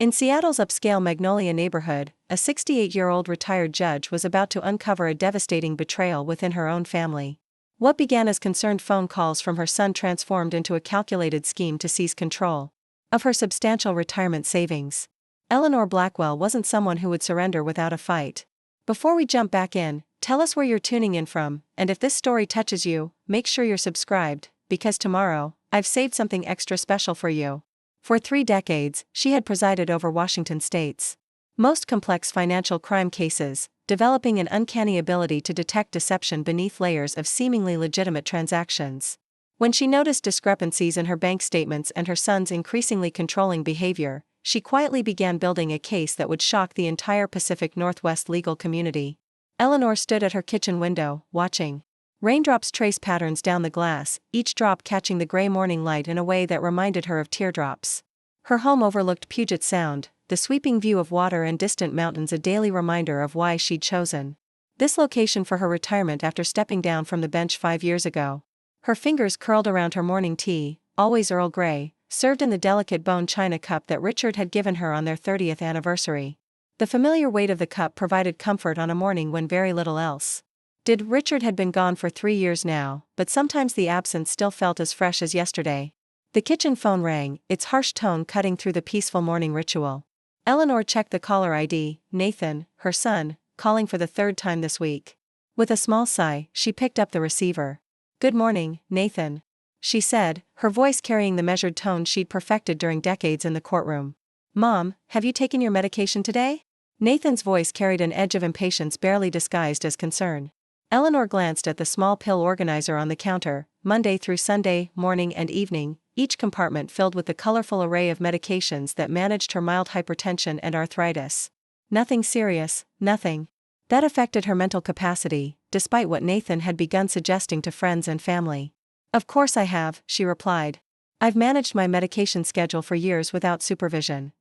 In Seattle's upscale Magnolia neighborhood, a 68-year-old retired judge was about to uncover a devastating betrayal within her own family. What began as concerned phone calls from her son transformed into a calculated scheme to seize control of her substantial retirement savings. Eleanor Blackwell wasn't someone who would surrender without a fight. Before we jump back in, tell us where you're tuning in from, and if this story touches you, make sure you're subscribed, because tomorrow, I've saved something extra special for you. For 3 decades, she had presided over Washington state's most complex financial crime cases, developing an uncanny ability to detect deception beneath layers of seemingly legitimate transactions. When she noticed discrepancies in her bank statements and her son's increasingly controlling behavior, she quietly began building a case that would shock the entire Pacific Northwest legal community. Eleanor stood at her kitchen window, watching raindrops trace patterns down the glass, each drop catching the gray morning light in a way that reminded her of teardrops. Her home overlooked Puget Sound, the sweeping view of water and distant mountains a daily reminder of why she'd chosen this location for her retirement after stepping down from the bench 5 years ago. Her fingers curled around her morning tea, always Earl Grey, served in the delicate bone china cup that Richard had given her on their 30th anniversary. The familiar weight of the cup provided comfort on a morning when very little else did. Richard had been gone for 3 years now, but sometimes the absence still felt as fresh as yesterday. The kitchen phone rang, its harsh tone cutting through the peaceful morning ritual. Eleanor checked the caller ID, Nathan, her son, calling for the 3rd time this week. With a small sigh, she picked up the receiver. "Good morning, Nathan," she said, her voice carrying the measured tone she'd perfected during decades in the courtroom. "Mom, have you taken your medication today?" Nathan's voice carried an edge of impatience barely disguised as concern. Eleanor glanced at the small pill organizer on the counter, Monday through Sunday, morning and evening, each compartment filled with the colorful array of medications that managed her mild hypertension and arthritis. Nothing serious, nothing that affected her mental capacity, despite what Nathan had begun suggesting to friends and family. "Of course I have," she replied. "I've managed my medication schedule for years without supervision.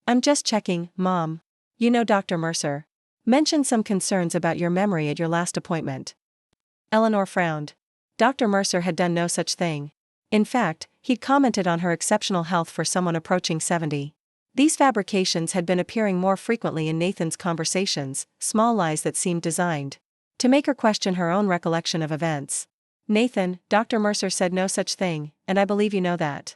I'm just checking, Mom. You know Dr. Mercer mentioned some concerns about your memory at your last appointment." Eleanor frowned. Dr. Mercer had done no such thing. In fact, he'd commented on her exceptional health for someone approaching 70. These fabrications had been appearing more frequently in Nathan's conversations, small lies that seemed designed to make her question her own recollection of events. "Nathan, Dr. Mercer said no such thing, and I believe you know that."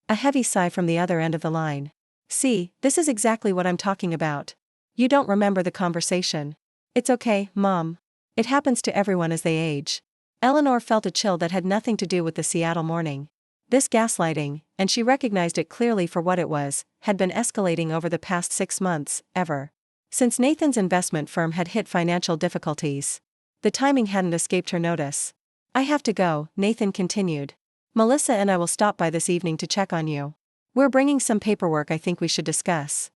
A heavy sigh from the other end of the line. "See, this is exactly what I'm talking about. You don't remember the conversation. It's okay, Mom. It happens to everyone as they age." Eleanor felt a chill that had nothing to do with the Seattle morning. This gaslighting, and she recognized it clearly for what it was, had been escalating over the past 6 months, ever since Nathan's investment firm had hit financial difficulties. The timing hadn't escaped her notice. "I have to go," Nathan continued. "Melissa and I will stop by this evening to check on you. We're bringing some paperwork I think we should discuss."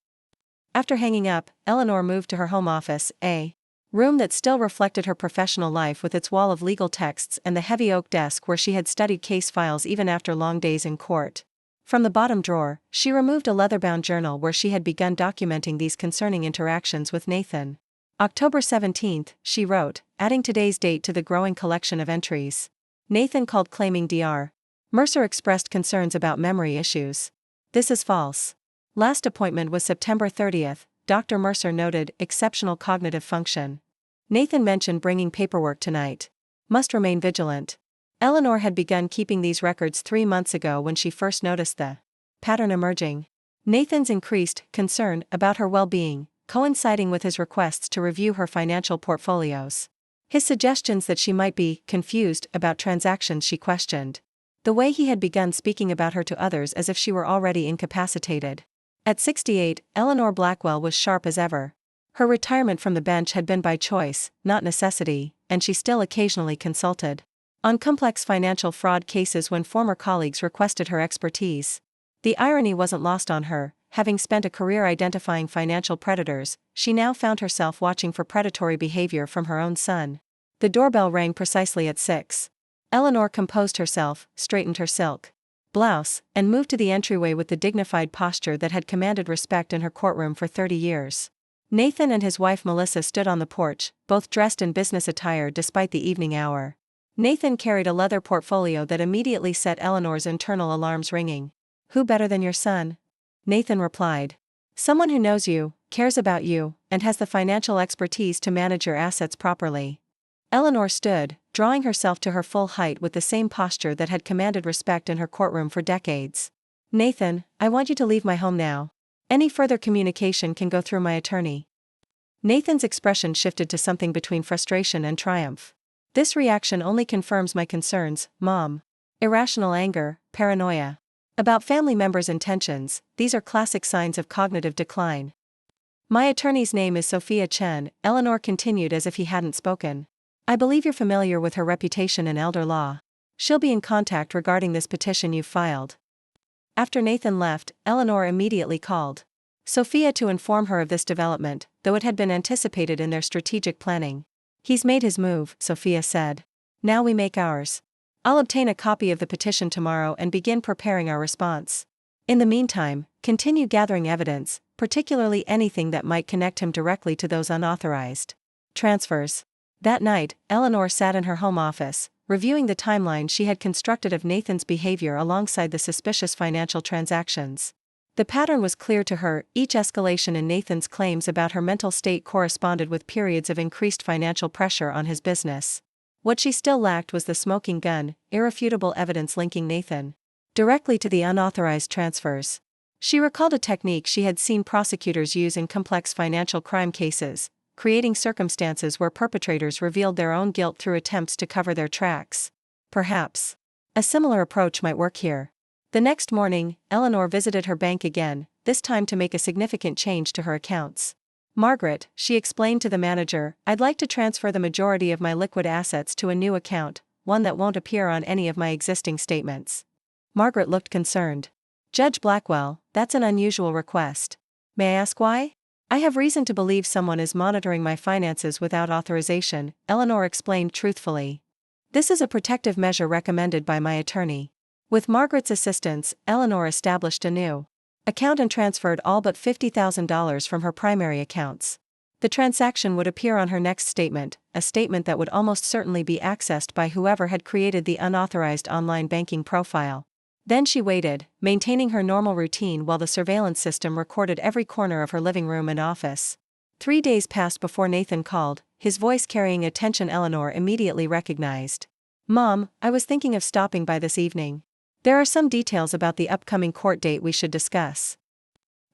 After hanging up, Eleanor moved to her home office, a room that still reflected her professional life with its wall of legal texts and the heavy oak desk where she had studied case files even after long days in court. From the bottom drawer, she removed a leather-bound journal where she had begun documenting these concerning interactions with Nathan. October 17th, she wrote, adding today's date to the growing collection of entries. Nathan called claiming Dr. Mercer expressed concerns about memory issues. This is false. Last appointment was September 30th, Dr. Mercer noted exceptional cognitive function. Nathan mentioned bringing paperwork tonight. Must remain vigilant. Eleanor had begun keeping these records 3 months ago when she first noticed the pattern emerging. Nathan's increased concern about her well-being, coinciding with his requests to review her financial portfolios. His suggestions that she might be confused about transactions she questioned. The way he had begun speaking about her to others as if she were already incapacitated. At 68, Eleanor Blackwell was sharp as ever. Her retirement from the bench had been by choice, not necessity, and she still occasionally consulted on complex financial fraud cases when former colleagues requested her expertise. The irony wasn't lost on her. Having spent a career identifying financial predators, she now found herself watching for predatory behavior from her own son. The doorbell rang precisely at 6. Eleanor composed herself, straightened her silk blouse, and moved to the entryway with the dignified posture that had commanded respect in her courtroom for 30 years. Nathan and his wife Melissa stood on the porch, both dressed in business attire despite the evening hour. Nathan carried a leather portfolio that immediately set Eleanor's internal alarms ringing. "Who better than your son?" Nathan replied. Someone who knows you, cares about you, and has the financial expertise to manage your assets properly. Eleanor stood, drawing herself to her full height with the same posture that had commanded respect in her courtroom for decades. Nathan, I want you to leave my home now. Any further communication can go through my attorney. Nathan's expression shifted to something between frustration and triumph. This reaction only confirms my concerns, Mom. Irrational anger, paranoia. About family members' intentions, these are classic signs of cognitive decline. My attorney's name is Sophia Chen, Eleanor continued as if he hadn't spoken. I believe you're familiar with her reputation in elder law. She'll be in contact regarding this petition you've filed. After Nathan left, Eleanor immediately called Sophia to inform her of this development, though it had been anticipated in their strategic planning. He's made his move, Sophia said. Now we make ours. I'll obtain a copy of the petition tomorrow and begin preparing our response. In the meantime, continue gathering evidence, particularly anything that might connect him directly to those unauthorized transfers. That night, Eleanor sat in her home office, reviewing the timeline she had constructed of Nathan's behavior alongside the suspicious financial transactions. The pattern was clear to her. Each escalation in Nathan's claims about her mental state corresponded with periods of increased financial pressure on his business. What she still lacked was the smoking gun, irrefutable evidence linking Nathan directly to the unauthorized transfers. She recalled a technique she had seen prosecutors use in complex financial crime cases, creating circumstances where perpetrators revealed their own guilt through attempts to cover their tracks. Perhaps a similar approach might work here. The next morning, Eleanor visited her bank again, this time to make a significant change to her accounts. Margaret, she explained to the manager, I'd like to transfer the majority of my liquid assets to a new account, one that won't appear on any of my existing statements. Margaret looked concerned. Judge Blackwell, that's an unusual request. May I ask why? I have reason to believe someone is monitoring my finances without authorization, Eleanor explained truthfully. This is a protective measure recommended by my attorney. With Margaret's assistance, Eleanor established a new account and transferred all but $50,000 from her primary accounts. The transaction would appear on her next statement, a statement that would almost certainly be accessed by whoever had created the unauthorized online banking profile. Then she waited, maintaining her normal routine while the surveillance system recorded every corner of her living room and office. 3 days passed before Nathan called, his voice carrying a tension Eleanor immediately recognized. Mom, I was thinking of stopping by this evening. There are some details about the upcoming court date we should discuss.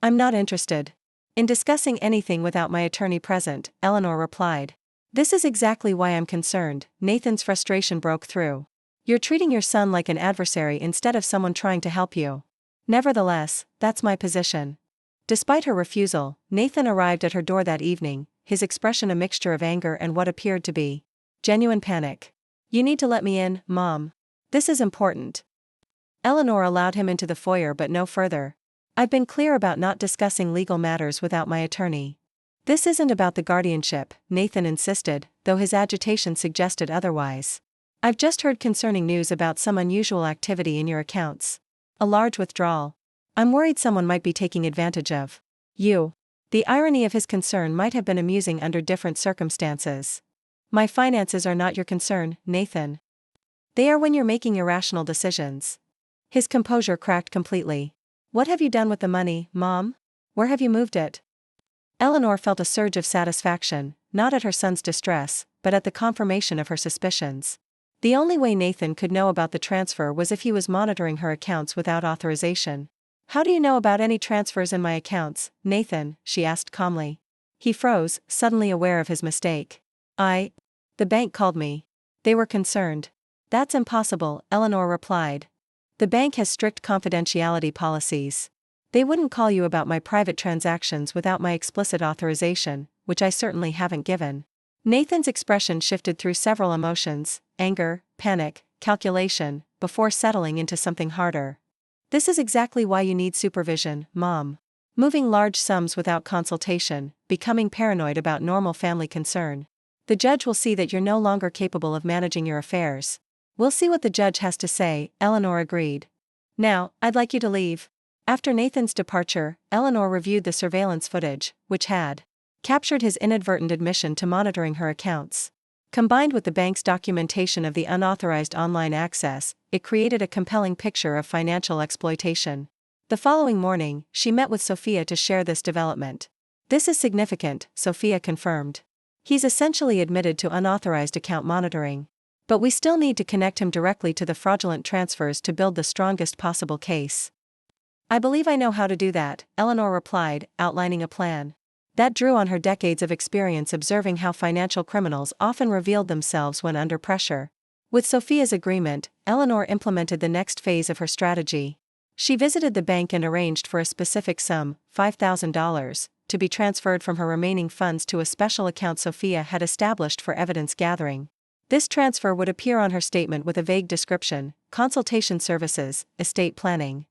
I'm not interested in discussing anything without my attorney present, Eleanor replied. This is exactly why I'm concerned. Nathan's frustration broke through. You're treating your son like an adversary instead of someone trying to help you. Nevertheless, that's my position. Despite her refusal, Nathan arrived at her door that evening, his expression a mixture of anger and what appeared to be genuine panic. You need to let me in, Mom. This is important. Eleanor allowed him into the foyer but no further. I've been clear about not discussing legal matters without my attorney. This isn't about the guardianship, Nathan insisted, though his agitation suggested otherwise. I've just heard concerning news about some unusual activity in your accounts. A large withdrawal. I'm worried someone might be taking advantage of you. The irony of his concern might have been amusing under different circumstances. My finances are not your concern, Nathan. They are when you're making irrational decisions. His composure cracked completely. What have you done with the money, Mom? Where have you moved it? Eleanor felt a surge of satisfaction, not at her son's distress, but at the confirmation of her suspicions. The only way Nathan could know about the transfer was if he was monitoring her accounts without authorization. How do you know about any transfers in my accounts, Nathan? She asked calmly. He froze, suddenly aware of his mistake. The bank called me. They were concerned. That's impossible, Eleanor replied. The bank has strict confidentiality policies. They wouldn't call you about my private transactions without my explicit authorization, which I certainly haven't given. Nathan's expression shifted through several emotions, anger, panic, calculation, before settling into something harder. This is exactly why you need supervision, Mom. Moving large sums without consultation, becoming paranoid about normal family concern. The judge will see that you're no longer capable of managing your affairs. We'll see what the judge has to say, Eleanor agreed. Now, I'd like you to leave. After Nathan's departure, Eleanor reviewed the surveillance footage, which had captured his inadvertent admission to monitoring her accounts. Combined with the bank's documentation of the unauthorized online access, it created a compelling picture of financial exploitation. The following morning, she met with Sophia to share this development. "This is significant," Sophia confirmed. "He's essentially admitted to unauthorized account monitoring. But we still need to connect him directly to the fraudulent transfers to build the strongest possible case." "I believe I know how to do that," Eleanor replied, outlining a plan that drew on her decades of experience observing how financial criminals often revealed themselves when under pressure. With Sophia's agreement, Eleanor implemented the next phase of her strategy. She visited the bank and arranged for a specific sum, $5,000, to be transferred from her remaining funds to a special account Sophia had established for evidence gathering. This transfer would appear on her statement with a vague description: consultation services, estate planning.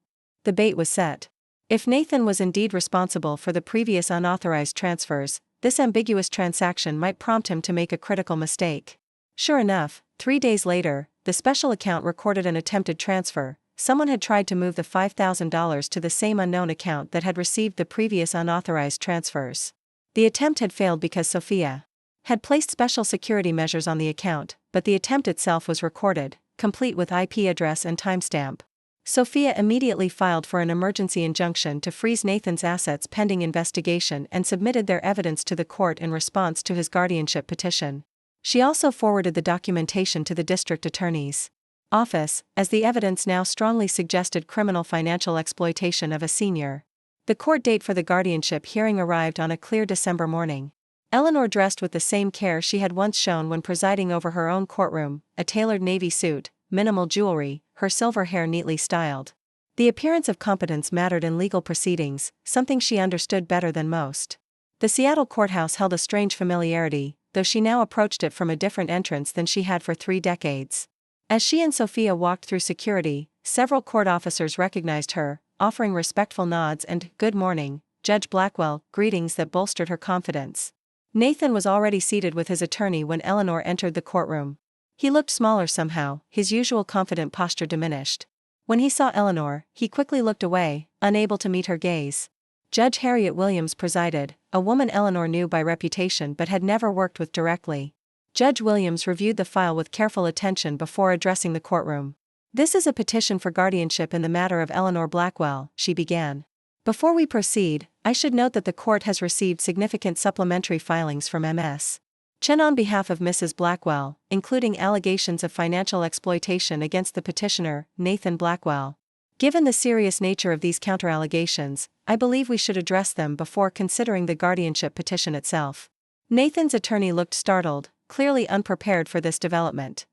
The bait was set. If Nathan was indeed responsible for the previous unauthorized transfers, this ambiguous transaction might prompt him to make a critical mistake. Sure enough, 3 days later, the special account recorded an attempted transfer. Someone had tried to move the $5,000 to the same unknown account that had received the previous unauthorized transfers. The attempt had failed because Sophia had placed special security measures on the account, but the attempt itself was recorded, complete with IP address and timestamp. Sophia immediately filed for an emergency injunction to freeze Nathan's assets pending investigation and submitted their evidence to the court in response to his guardianship petition. She also forwarded the documentation to the district attorney's office, as the evidence now strongly suggested criminal financial exploitation of a senior. The court date for the guardianship hearing arrived on a clear December morning. Eleanor dressed with the same care she had once shown when presiding over her own courtroom, a tailored navy suit, minimal jewelry, her silver hair neatly styled. The appearance of competence mattered in legal proceedings, something she understood better than most. The Seattle courthouse held a strange familiarity, though she now approached it from a different entrance than she had for 3 decades. As she and Sophia walked through security, several court officers recognized her, offering respectful nods and "Good morning, Judge Blackwell," greetings that bolstered her confidence. Nathan was already seated with his attorney when Eleanor entered the courtroom. He looked smaller somehow, his usual confident posture diminished. When he saw Eleanor, he quickly looked away, unable to meet her gaze. Judge Harriet Williams presided, a woman Eleanor knew by reputation but had never worked with directly. Judge Williams reviewed the file with careful attention before addressing the courtroom. "This is a petition for guardianship in the matter of Eleanor Blackwell," she began. "Before we proceed, I should note that the court has received significant supplementary filings from Ms. Chen on behalf of Mrs. Blackwell, including allegations of financial exploitation against the petitioner, Nathan Blackwell. Given the serious nature of these counter-allegations, I believe we should address them before considering the guardianship petition itself." Nathan's attorney looked startled, clearly unprepared for this development.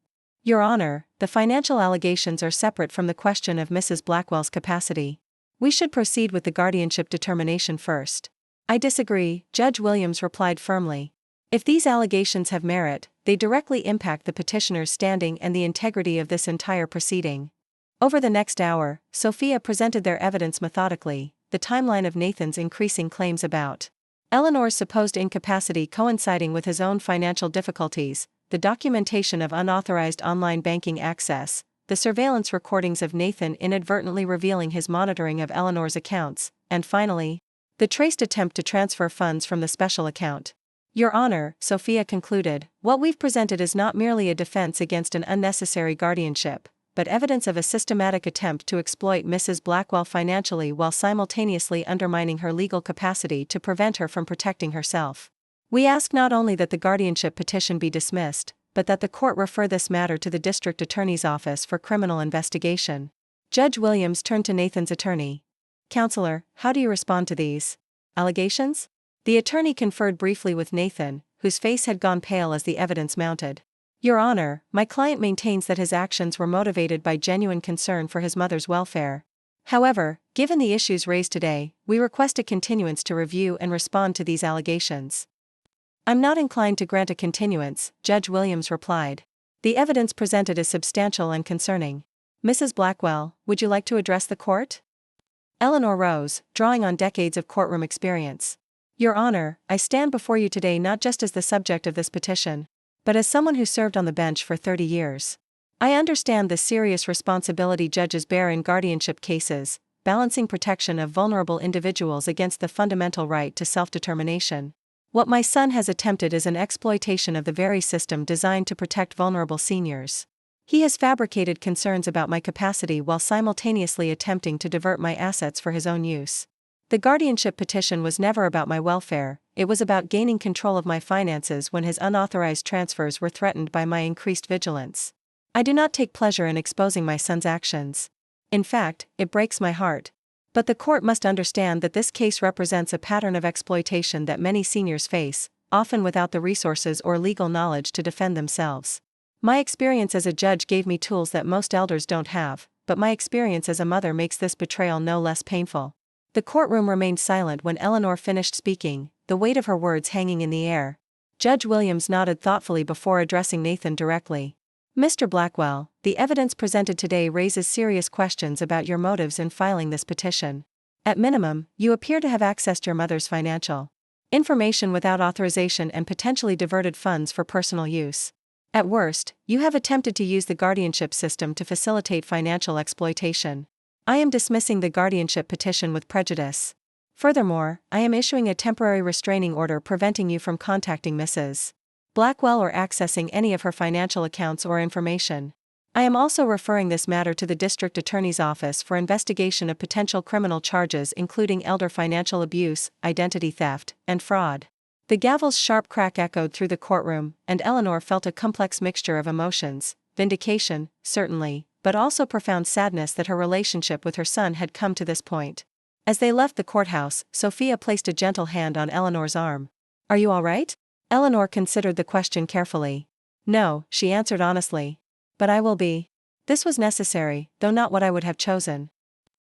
"Your Honor, the financial allegations are separate from the question of Mrs. Blackwell's capacity. We should proceed with the guardianship determination first." "I disagree," Judge Williams replied firmly. "If these allegations have merit, they directly impact the petitioner's standing and the integrity of this entire proceeding." Over the next hour, Sophia presented their evidence methodically, the timeline of Nathan's increasing claims about Eleanor's supposed incapacity coinciding with his own financial difficulties, the documentation of unauthorized online banking access, the surveillance recordings of Nathan inadvertently revealing his monitoring of Eleanor's accounts, and finally, the traced attempt to transfer funds from the special account. "Your Honor," Sophia concluded, "what we've presented is not merely a defense against an unnecessary guardianship, but evidence of a systematic attempt to exploit Mrs. Blackwell financially while simultaneously undermining her legal capacity to prevent her from protecting herself. We ask not only that the guardianship petition be dismissed, but that the court refer this matter to the district attorney's office for criminal investigation." Judge Williams turned to Nathan's attorney. "Counselor, how do you respond to these allegations?" The attorney conferred briefly with Nathan, whose face had gone pale as the evidence mounted. "Your Honor, my client maintains that his actions were motivated by genuine concern for his mother's welfare. However, given the issues raised today, we request a continuance to review and respond to these allegations." "I'm not inclined to grant a continuance," Judge Williams replied. "The evidence presented is substantial and concerning. Mrs. Blackwell, would you like to address the court?" Eleanor rose, drawing on decades of courtroom experience. "Your Honor, I stand before you today not just as the subject of this petition, but as someone who served on the bench for 30 years. I understand the serious responsibility judges bear in guardianship cases, balancing protection of vulnerable individuals against the fundamental right to self-determination. What my son has attempted is an exploitation of the very system designed to protect vulnerable seniors. He has fabricated concerns about my capacity while simultaneously attempting to divert my assets for his own use. The guardianship petition was never about my welfare, it was about gaining control of my finances when his unauthorized transfers were threatened by my increased vigilance. I do not take pleasure in exposing my son's actions. In fact, it breaks my heart. But the court must understand that this case represents a pattern of exploitation that many seniors face, often without the resources or legal knowledge to defend themselves. My experience as a judge gave me tools that most elders don't have, but my experience as a mother makes this betrayal no less painful. The courtroom remained silent when Eleanor finished speaking, the weight of her words hanging in the air. Judge Williams nodded thoughtfully before addressing Nathan directly. Mr. Blackwell, the evidence presented today raises serious questions about your motives in filing this petition. At minimum, you appear to have accessed your mother's financial information without authorization and potentially diverted funds for personal use. At worst, you have attempted to use the guardianship system to facilitate financial exploitation. I am dismissing the guardianship petition with prejudice. Furthermore, I am issuing a temporary restraining order preventing you from contacting Mrs. Blackwell or accessing any of her financial accounts or information. I am also referring this matter to the District Attorney's Office for investigation of potential criminal charges including elder financial abuse, identity theft, and fraud. The gavel's sharp crack echoed through the courtroom, and Eleanor felt a complex mixture of emotions: vindication, certainly, but also profound sadness that her relationship with her son had come to this point. As they left the courthouse, Sophia placed a gentle hand on Eleanor's arm. "Are you all right?" Eleanor considered the question carefully. "No," she answered honestly. "But I will be. This was necessary, though not what I would have chosen."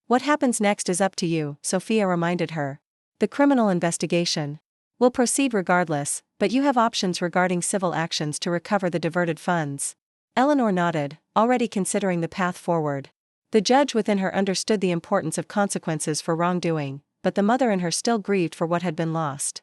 "What happens next is up to you," Sophia reminded her. "The criminal investigation will proceed regardless, but you have options regarding civil actions to recover the diverted funds." Eleanor nodded, already considering the path forward. The judge within her understood the importance of consequences for wrongdoing, but the mother in her still grieved for what had been lost.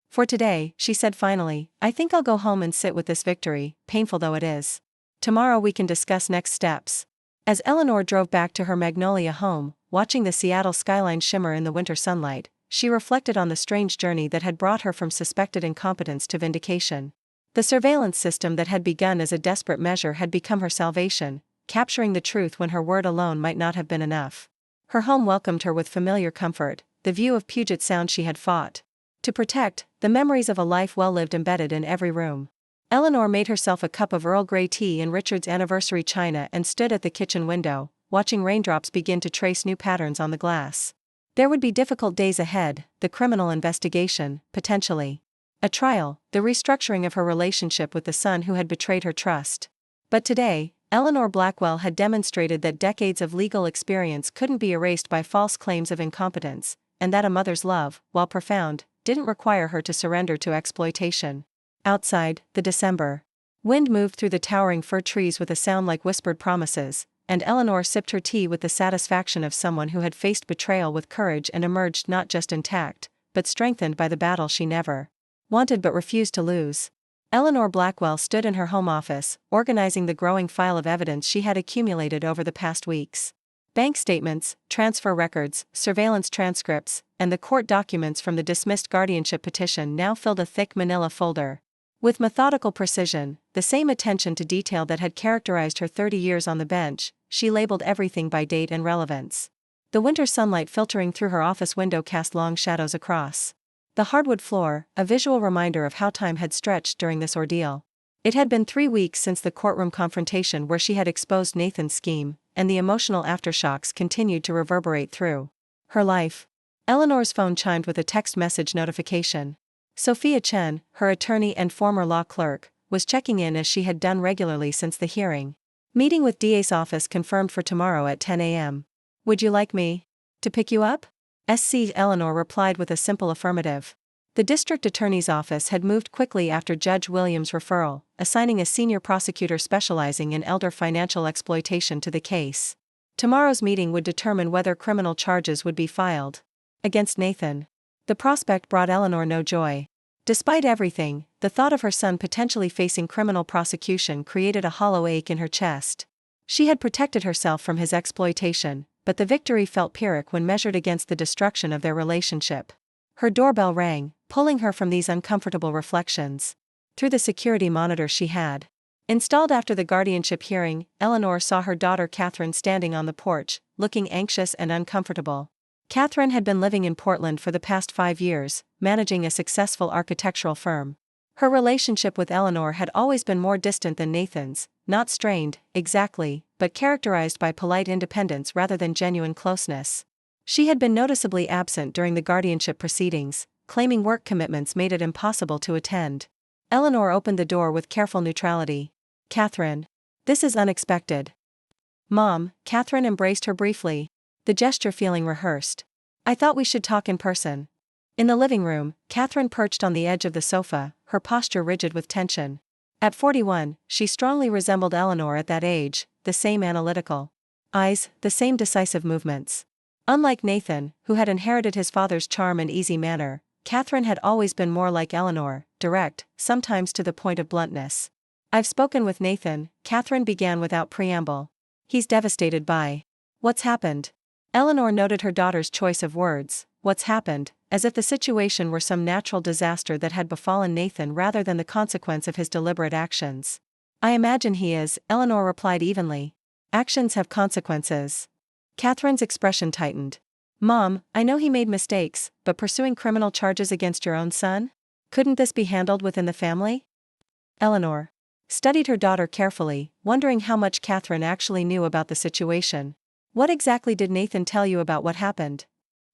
"For today," she said finally, "I think I'll go home and sit with this victory, painful though it is. Tomorrow we can discuss next steps." As Eleanor drove back to her Magnolia home, watching the Seattle skyline shimmer in the winter sunlight, she reflected on the strange journey that had brought her from suspected incompetence to vindication. The surveillance system that had begun as a desperate measure had become her salvation, capturing the truth when her word alone might not have been enough. Her home welcomed her with familiar comfort, the view of Puget Sound she had fought to protect, the memories of a life well lived embedded in every room. Eleanor made herself a cup of Earl Grey tea in Richard's anniversary china and stood at the kitchen window, watching raindrops begin to trace new patterns on the glass. There would be difficult days ahead: the criminal investigation, potentially a trial, the restructuring of her relationship with the son who had betrayed her trust. But today, Eleanor Blackwell had demonstrated that decades of legal experience couldn't be erased by false claims of incompetence, and that a mother's love, while profound, didn't require her to surrender to exploitation. Outside, the December wind moved through the towering fir trees with a sound like whispered promises, and Eleanor sipped her tea with the satisfaction of someone who had faced betrayal with courage and emerged not just intact, but strengthened by the battle she never wanted but refused to lose. Eleanor Blackwell stood in her home office, organizing the growing file of evidence she had accumulated over the past weeks. Bank statements, transfer records, surveillance transcripts, and the court documents from the dismissed guardianship petition now filled a thick manila folder. With methodical precision, the same attention to detail that had characterized her 30 years on the bench, she labeled everything by date and relevance. The winter sunlight filtering through her office window cast long shadows across the hardwood floor, a visual reminder of how time had stretched during this ordeal. It had been 3 weeks since the courtroom confrontation where she had exposed Nathan's scheme, and the emotional aftershocks continued to reverberate through her life. Eleanor's phone chimed with a text message notification. Sophia Chen, her attorney and former law clerk, was checking in as she had done regularly since the hearing. "Meeting with DA's office confirmed for tomorrow at 10 a.m. Would you like me to pick you up?" Eleanor replied with a simple affirmative. The district attorney's office had moved quickly after Judge Williams' referral, assigning a senior prosecutor specializing in elder financial exploitation to the case. Tomorrow's meeting would determine whether criminal charges would be filed against Nathan. The prospect brought Eleanor no joy. Despite everything, the thought of her son potentially facing criminal prosecution created a hollow ache in her chest. She had protected herself from his exploitation, but the victory felt pyrrhic when measured against the destruction of their relationship. Her doorbell rang, pulling her from these uncomfortable reflections. Through the security monitor she had Installed after the guardianship hearing, Eleanor saw her daughter Catherine standing on the porch, looking anxious and uncomfortable. Catherine had been living in Portland for the past 5 years, managing a successful architectural firm. Her relationship with Eleanor had always been more distant than Nathan's, not strained, exactly, but characterized by polite independence rather than genuine closeness. She had been noticeably absent during the guardianship proceedings, claiming work commitments made it impossible to attend. Eleanor opened the door with careful neutrality. "Catherine. This is unexpected." "Mom," Catherine embraced her briefly, the gesture feeling rehearsed. "I thought we should talk in person." In the living room, Catherine perched on the edge of the sofa, her posture rigid with tension. At 41, she strongly resembled Eleanor at that age, the same analytical eyes, the same decisive movements. Unlike Nathan, who had inherited his father's charm and easy manner, Catherine had always been more like Eleanor, direct, sometimes to the point of bluntness. "I've spoken with Nathan," Catherine began without preamble. "He's devastated by..." "What's happened?" Eleanor noted her daughter's choice of words, "what's happened," as if the situation were some natural disaster that had befallen Nathan rather than the consequence of his deliberate actions. "I imagine he is," Eleanor replied evenly. "Actions have consequences." Catherine's expression tightened. "Mom, I know he made mistakes, but pursuing criminal charges against your own son? Couldn't this be handled within the family?" Eleanor studied her daughter carefully, wondering how much Catherine actually knew about the situation. "What exactly did Nathan tell you about what happened?"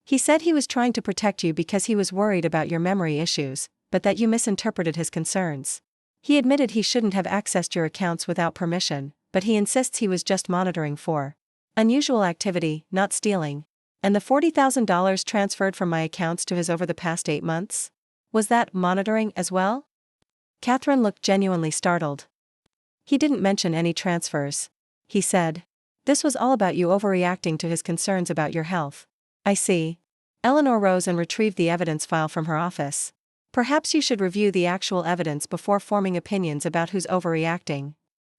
"He said he was trying to protect you because he was worried about your memory issues, but that you misinterpreted his concerns. He admitted he shouldn't have accessed your accounts without permission, but he insists he was just monitoring for unusual activity, not stealing. And the $40,000 transferred from my accounts to his over the past 8 months? Was that monitoring as well?" Catherine looked genuinely startled. "He didn't mention any transfers. He said, this was all about you overreacting to his concerns about your health." "I see." Eleanor rose and retrieved the evidence file from her office. "Perhaps you should review the actual evidence before forming opinions about who's overreacting."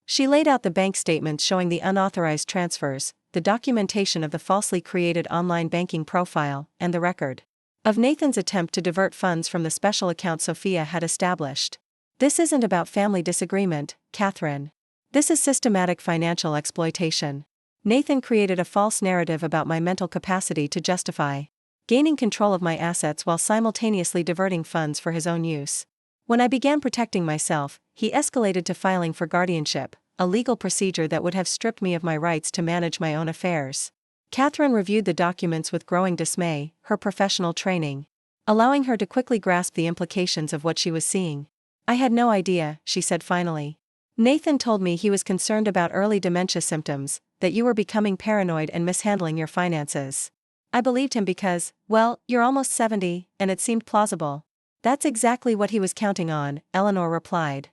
She laid out the bank statements showing the unauthorized transfers, the documentation of the falsely created online banking profile, and the record of Nathan's attempt to divert funds from the special account Sophia had established. "This isn't about family disagreement, Catherine. This is systematic financial exploitation. Nathan created a false narrative about my mental capacity to justify gaining control of my assets while simultaneously diverting funds for his own use. When I began protecting myself, he escalated to filing for guardianship, a legal procedure that would have stripped me of my rights to manage my own affairs." Catherine reviewed the documents with growing dismay, her professional training allowing her to quickly grasp the implications of what she was seeing. "I had no idea," she said finally. "Nathan told me he was concerned about early dementia symptoms, that you were becoming paranoid and mishandling your finances. I believed him because, well, you're almost 70, and it seemed plausible." "That's exactly what he was counting on," Eleanor replied.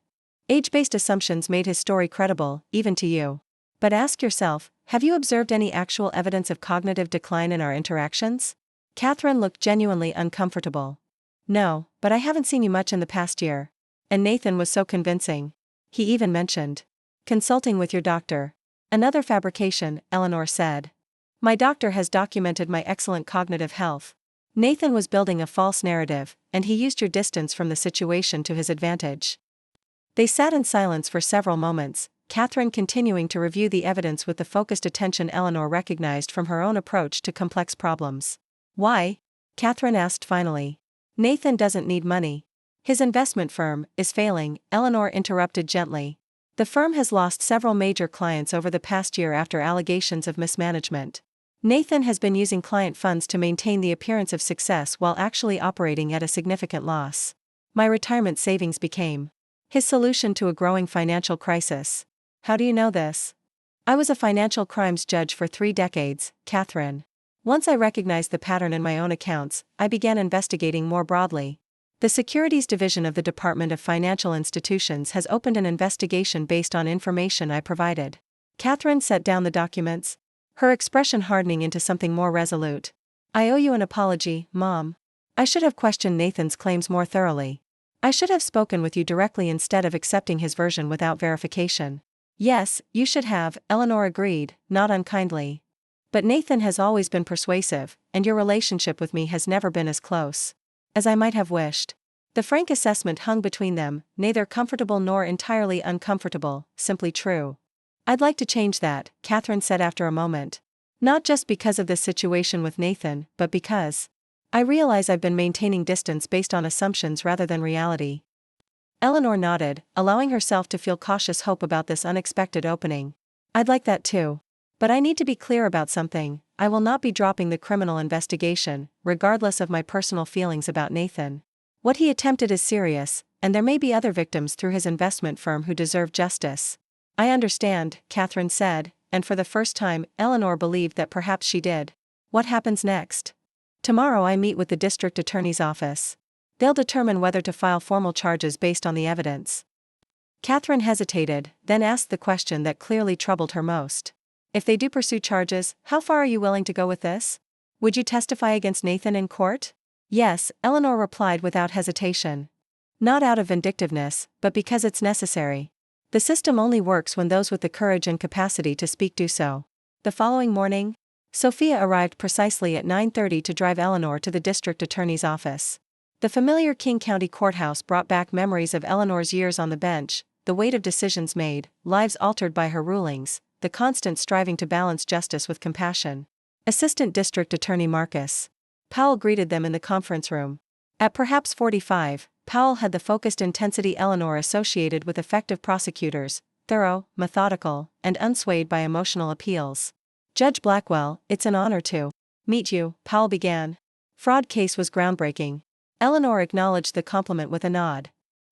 Age-based assumptions made his story credible, even to you. But ask yourself, have you observed any actual evidence of cognitive decline in our interactions? Catherine looked genuinely uncomfortable. "No, but I haven't seen you much in the past year." And Nathan was so convincing. He even mentioned consulting with your doctor. "Another fabrication," Eleanor said. "My doctor has documented my excellent cognitive health." Nathan was building a false narrative, and he used your distance from the situation to his advantage. They sat in silence for several moments, Catherine continuing to review the evidence with the focused attention Eleanor recognized from her own approach to complex problems. "Why?" Catherine asked finally. "Nathan doesn't need money. His investment firm is failing," Eleanor interrupted gently. "The firm has lost several major clients over the past year after allegations of mismanagement. Nathan has been using client funds to maintain the appearance of success while actually operating at a significant loss. My retirement savings became his solution to a growing financial crisis." "How do you know this?" "I was a financial crimes judge for 3 decades, Catherine. Once I recognized the pattern in my own accounts, I began investigating more broadly. The Securities Division of the Department of Financial Institutions has opened an investigation based on information I provided." Catherine set down the documents, her expression hardening into something more resolute. "I owe you an apology, Mom. I should have questioned Nathan's claims more thoroughly. I should have spoken with you directly instead of accepting his version without verification." "Yes, you should have," Eleanor agreed, not unkindly. "But Nathan has always been persuasive, and your relationship with me has never been as close as I might have wished." The frank assessment hung between them, neither comfortable nor entirely uncomfortable, simply true. I'd like to change that, Catherine said after a moment. Not just because of this situation with Nathan, but because I realize I've been maintaining distance based on assumptions rather than reality. Eleanor nodded, allowing herself to feel cautious hope about this unexpected opening. I'd like that too. But I need to be clear about something. I will not be dropping the criminal investigation, regardless of my personal feelings about Nathan. What he attempted is serious, and there may be other victims through his investment firm who deserve justice. I understand, Catherine said, and for the first time, Eleanor believed that perhaps she did. What happens next? Tomorrow I meet with the district attorney's office. They'll determine whether to file formal charges based on the evidence. Catherine hesitated, then asked the question that clearly troubled her most. If they do pursue charges, how far are you willing to go with this? Would you testify against Nathan in court? Yes, Eleanor replied without hesitation. Not out of vindictiveness, but because it's necessary. The system only works when those with the courage and capacity to speak do so. The following morning, Sophia arrived precisely at 9:30 to drive Eleanor to the district attorney's office. The familiar King County courthouse brought back memories of Eleanor's years on the bench, the weight of decisions made, lives altered by her rulings, the constant striving to balance justice with compassion. Assistant District Attorney Marcus Powell greeted them in the conference room. At perhaps 45, Powell had the focused intensity Eleanor associated with effective prosecutors, thorough, methodical, and unswayed by emotional appeals. Judge Blackwell, it's an honor to meet you, Powell began. Fraud case was groundbreaking. Eleanor acknowledged the compliment with a nod.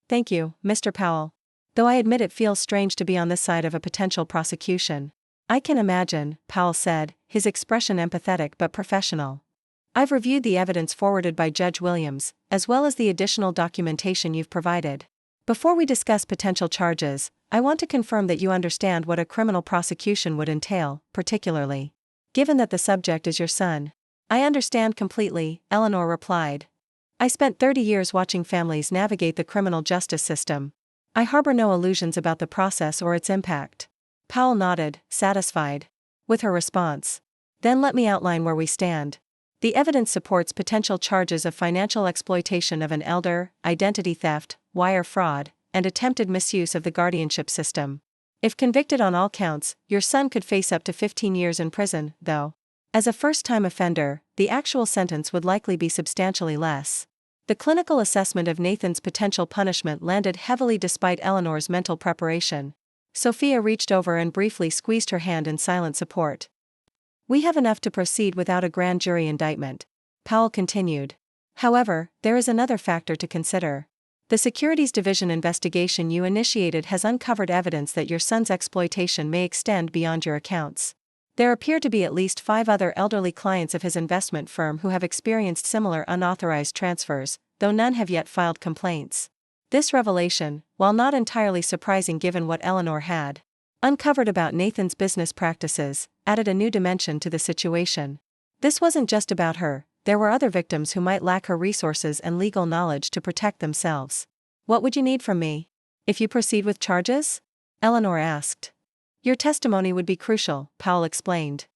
Thank you, Mr. Powell. Though I admit it feels strange to be on this side of a potential prosecution. I can imagine, Powell said, his expression empathetic but professional. I've reviewed the evidence forwarded by Judge Williams, as well as the additional documentation you've provided. Before we discuss potential charges, I want to confirm that you understand what a criminal prosecution would entail, particularly given that the subject is your son. I understand completely, Eleanor replied. I spent 30 years watching families navigate the criminal justice system. I harbor no illusions about the process or its impact. Powell nodded, satisfied with her response. Then let me outline where we stand. The evidence supports potential charges of financial exploitation of an elder, identity theft, wire fraud, and attempted misuse of the guardianship system. If convicted on all counts, your son could face up to 15 years in prison, though. As a first-time offender, the actual sentence would likely be substantially less. The clinical assessment of Nathan's potential punishment landed heavily despite Eleanor's mental preparation. Sophia reached over and briefly squeezed her hand in silent support. We have enough to proceed without a grand jury indictment, Powell continued. However, there is another factor to consider. The Securities Division investigation you initiated has uncovered evidence that your son's exploitation may extend beyond your accounts. There appear to be at least 5 other elderly clients of his investment firm who have experienced similar unauthorized transfers, though none have yet filed complaints. This revelation, while not entirely surprising given what Eleanor had uncovered about Nathan's business practices, added a new dimension to the situation. This wasn't just about her, there were other victims who might lack her resources and legal knowledge to protect themselves. What would you need from me? If you proceed with charges? Eleanor asked. Your testimony would be crucial, Powell explained.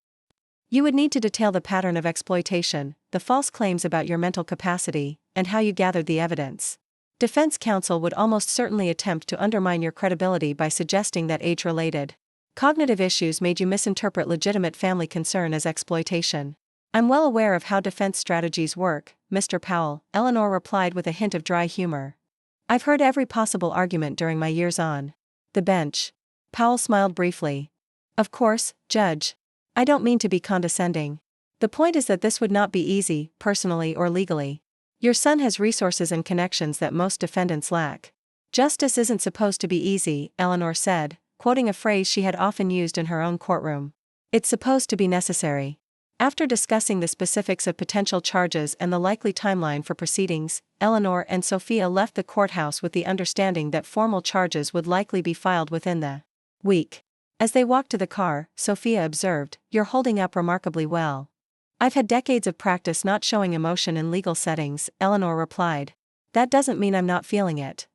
You would need to detail the pattern of exploitation, the false claims about your mental capacity, and how you gathered the evidence. Defense counsel would almost certainly attempt to undermine your credibility by suggesting that age-related cognitive issues made you misinterpret legitimate family concern as exploitation. I'm well aware of how defense strategies work, Mr. Powell, Eleanor replied with a hint of dry humor. I've heard every possible argument during my years on the bench. Powell smiled briefly. Of course, Judge. I don't mean to be condescending. The point is that this would not be easy, personally or legally. Your son has resources and connections that most defendants lack. Justice isn't supposed to be easy, Eleanor said, quoting a phrase she had often used in her own courtroom. It's supposed to be necessary. After discussing the specifics of potential charges and the likely timeline for proceedings, Eleanor and Sophia left the courthouse with the understanding that formal charges would likely be filed within the week. As they walked to the car, Sophia observed, "You're holding up remarkably well." "I've had decades of practice not showing emotion in legal settings," Eleanor replied. "That doesn't mean I'm not feeling it."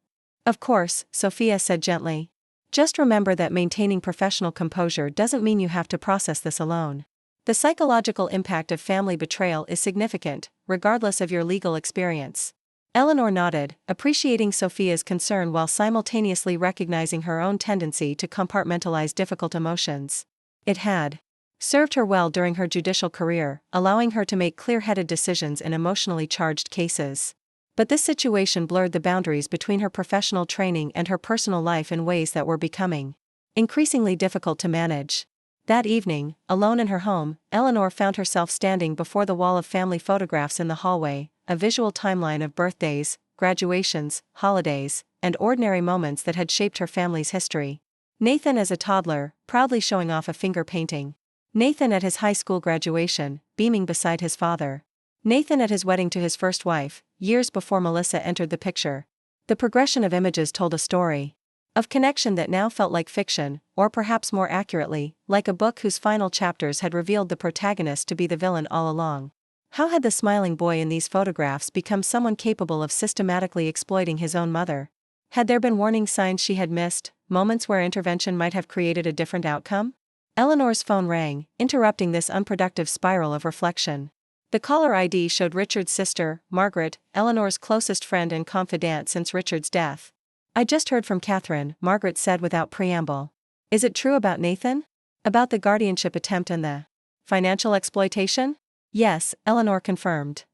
"Of course," Sophia said gently. "Just remember that maintaining professional composure doesn't mean you have to process this alone. The psychological impact of family betrayal is significant, regardless of your legal experience. Eleanor nodded, appreciating Sophia's concern while simultaneously recognizing her own tendency to compartmentalize difficult emotions. It had served her well during her judicial career, allowing her to make clear-headed decisions in emotionally charged cases. But this situation blurred the boundaries between her professional training and her personal life in ways that were becoming increasingly difficult to manage. That evening, alone in her home, Eleanor found herself standing before the wall of family photographs in the hallway, a visual timeline of birthdays, graduations, holidays, and ordinary moments that had shaped her family's history. Nathan as a toddler, proudly showing off a finger painting. Nathan at his high school graduation, beaming beside his father. Nathan at his wedding to his first wife, years before Melissa entered the picture. The progression of images told a story of connection that now felt like fiction, or perhaps more accurately, like a book whose final chapters had revealed the protagonist to be the villain all along. How had the smiling boy in these photographs become someone capable of systematically exploiting his own mother? Had there been warning signs she had missed, moments where intervention might have created a different outcome? Eleanor's phone rang, interrupting this unproductive spiral of reflection. The caller ID showed Richard's sister, Margaret, Eleanor's closest friend and confidant since Richard's death. "I just heard from Catherine," Margaret said without preamble. "Is it true about Nathan? About the guardianship attempt and the financial exploitation?" "Yes," Eleanor confirmed.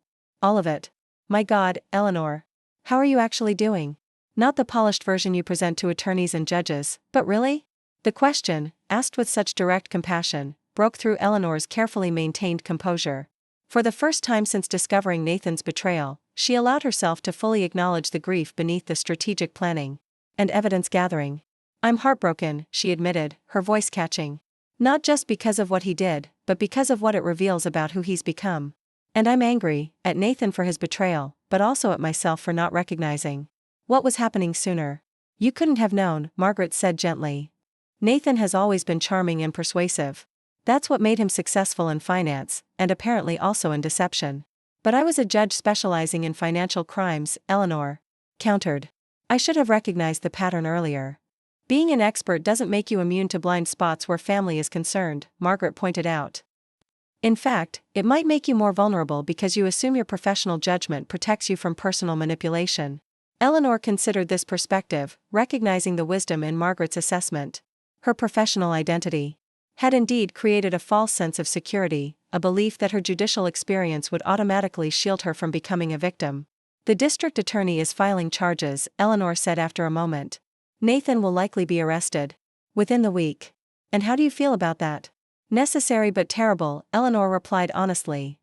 "All of it." "My God, Eleanor. How are you actually doing? Not the polished version you present to attorneys and judges, but really?" The question, asked with such direct compassion, broke through Eleanor's carefully maintained composure. For the first time since discovering Nathan's betrayal, she allowed herself to fully acknowledge the grief beneath the strategic planning and evidence gathering. "I'm heartbroken," she admitted, her voice catching. "Not just because of what he did, but because of what it reveals about who he's become. And I'm angry, at Nathan for his betrayal, but also at myself for not recognizing what was happening sooner." "You couldn't have known," Margaret said gently. "Nathan has always been charming and persuasive. That's what made him successful in finance, and apparently also in deception." "But I was a judge specializing in financial crimes," Eleanor countered. "I should have recognized the pattern earlier." "Being an expert doesn't make you immune to blind spots where family is concerned," Margaret pointed out. "In fact, it might make you more vulnerable because you assume your professional judgment protects you from personal manipulation." Eleanor considered this perspective, recognizing the wisdom in Margaret's assessment. Her professional identity had indeed created a false sense of security, a belief that her judicial experience would automatically shield her from becoming a victim. "The district attorney is filing charges," Eleanor said after a moment. "Nathan will likely be arrested within the week." "And how do you feel about that?" "Necessary but terrible," Eleanor replied honestly.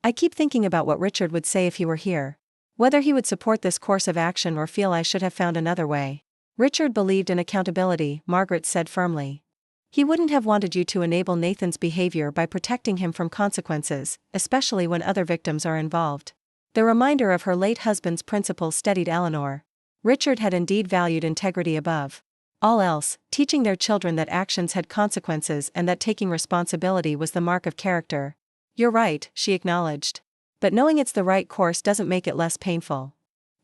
"I keep thinking about what Richard would say if he were here. Whether he would support this course of action or feel I should have found another way." "Richard believed in accountability," Margaret said firmly. "He wouldn't have wanted you to enable Nathan's behavior by protecting him from consequences, especially when other victims are involved." The reminder of her late husband's principles steadied Eleanor. Richard had indeed valued integrity above all else, teaching their children that actions had consequences and that taking responsibility was the mark of character. "You're right," she acknowledged. "But knowing it's the right course doesn't make it less painful."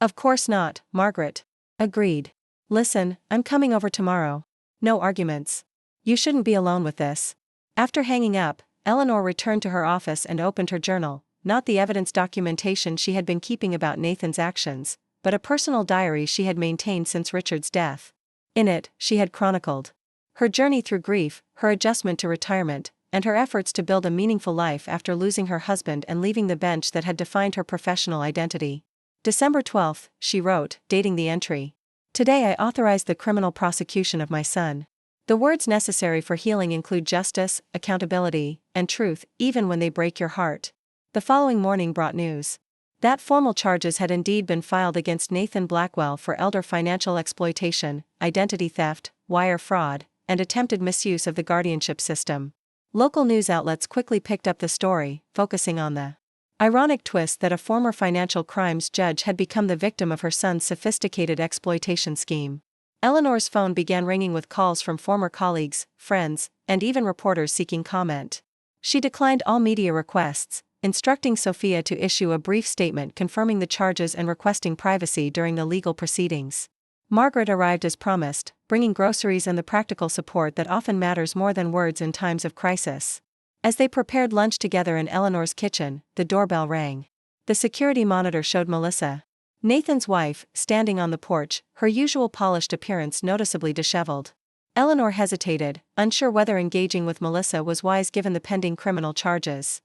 "Of course not," Margaret agreed. "Listen, I'm coming over tomorrow. No arguments. You shouldn't be alone with this." After hanging up, Eleanor returned to her office and opened her journal, not the evidence documentation she had been keeping about Nathan's actions, but a personal diary she had maintained since Richard's death. In it, she had chronicled her journey through grief, her adjustment to retirement, and her efforts to build a meaningful life after losing her husband and leaving the bench that had defined her professional identity. December 12, she wrote, dating the entry. "Today I authorized the criminal prosecution of my son. The words necessary for healing include justice, accountability, and truth, even when they break your heart." The following morning brought news that formal charges had indeed been filed against Nathan Blackwell for elder financial exploitation, identity theft, wire fraud, and attempted misuse of the guardianship system. Local news outlets quickly picked up the story, focusing on the ironic twist that a former financial crimes judge had become the victim of her son's sophisticated exploitation scheme. Eleanor's phone began ringing with calls from former colleagues, friends, and even reporters seeking comment. She declined all media requests, instructing Sophia to issue a brief statement confirming the charges and requesting privacy during the legal proceedings. Margaret arrived as promised, bringing groceries and the practical support that often matters more than words in times of crisis. As they prepared lunch together in Eleanor's kitchen, the doorbell rang. The security monitor showed Melissa Nathan's wife, standing on the porch, her usual polished appearance noticeably disheveled. Eleanor hesitated, unsure whether engaging with Melissa was wise given the pending criminal charges.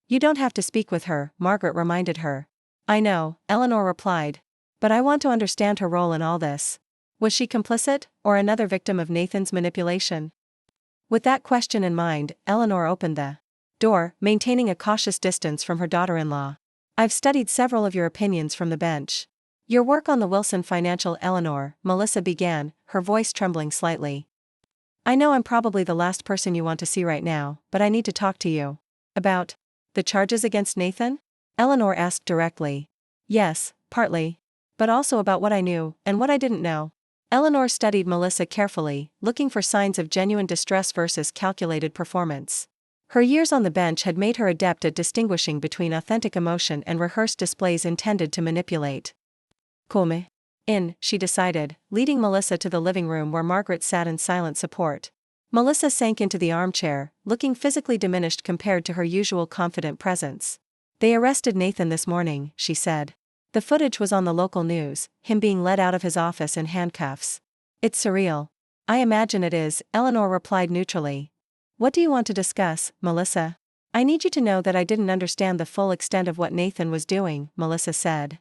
You don't have to speak with her, Margaret reminded her. I know, Eleanor replied. But I want to understand her role in all this. Was she complicit, or another victim of Nathan's manipulation? With that question in mind, Eleanor opened the door, maintaining a cautious distance from her daughter-in-law. I've studied several of your opinions from the bench. Your work on the Wilson Financial. Eleanor, Melissa began, her voice trembling slightly. I know I'm probably the last person you want to see right now, but I need to talk to you. About the charges against Nathan? Eleanor asked directly. Yes, partly. But also about what I knew, and what I didn't know. Eleanor studied Melissa carefully, looking for signs of genuine distress versus calculated performance. Her years on the bench had made her adept at distinguishing between authentic emotion and rehearsed displays intended to manipulate. Come in, she decided, leading Melissa to the living room where Margaret sat in silent support. Melissa sank into the armchair, looking physically diminished compared to her usual confident presence. They arrested Nathan this morning, she said. The footage was on the local news, him being led out of his office in handcuffs. It's surreal. I imagine it is, Eleanor replied neutrally. What do you want to discuss, Melissa? I need you to know that I didn't understand the full extent of what Nathan was doing, Melissa said.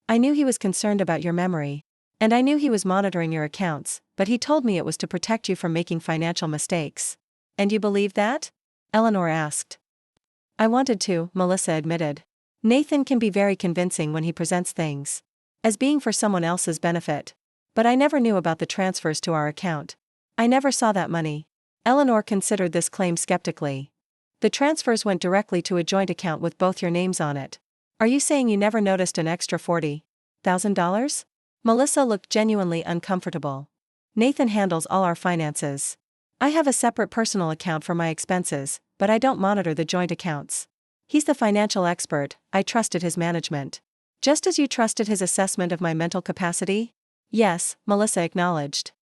I knew he was concerned about your memory. And I knew he was monitoring your accounts, but he told me it was to protect you from making financial mistakes. And you believe that? Eleanor asked. I wanted to, Melissa admitted. Nathan can be very convincing when he presents things as being for someone else's benefit. But I never knew about the transfers to our account. I never saw that money. Eleanor considered this claim skeptically. The transfers went directly to a joint account with both your names on it. Are you saying you never noticed an extra $40,000? Melissa looked genuinely uncomfortable. Nathan handles all our finances. I have a separate personal account for my expenses, but I don't monitor the joint accounts. He's the financial expert, I trusted his management. Just as you trusted his assessment of my mental capacity? Yes, Melissa acknowledged.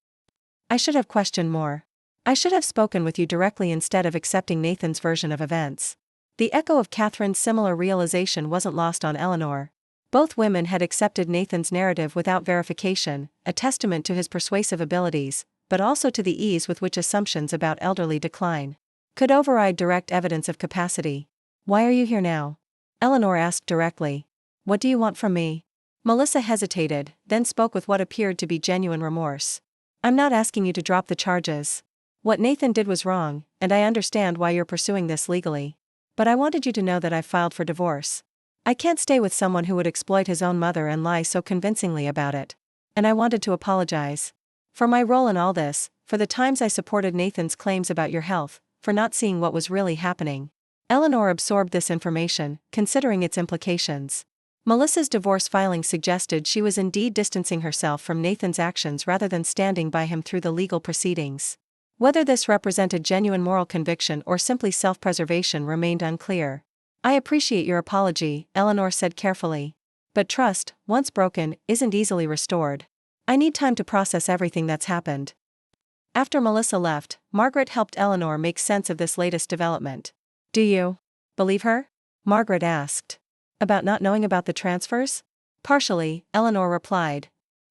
I should have questioned more. I should have spoken with you directly instead of accepting Nathan's version of events. The echo of Catherine's similar realization wasn't lost on Eleanor. Both women had accepted Nathan's narrative without verification, a testament to his persuasive abilities, but also to the ease with which assumptions about elderly decline could override direct evidence of capacity. Why are you here now? Eleanor asked directly. What do you want from me? Melissa hesitated, then spoke with what appeared to be genuine remorse. I'm not asking you to drop the charges. What Nathan did was wrong, and I understand why you're pursuing this legally. But I wanted you to know that I filed for divorce. I can't stay with someone who would exploit his own mother and lie so convincingly about it. And I wanted to apologize. For my role in all this, for the times I supported Nathan's claims about your health, for not seeing what was really happening. Eleanor absorbed this information, considering its implications. Melissa's divorce filing suggested she was indeed distancing herself from Nathan's actions rather than standing by him through the legal proceedings. Whether this represented genuine moral conviction or simply self-preservation remained unclear. I appreciate your apology, Eleanor said carefully. But trust, once broken, isn't easily restored. I need time to process everything that's happened. After Melissa left, Margaret helped Eleanor make sense of this latest development. Do you believe her? Margaret asked. About not knowing about the transfers? Partially, Eleanor replied.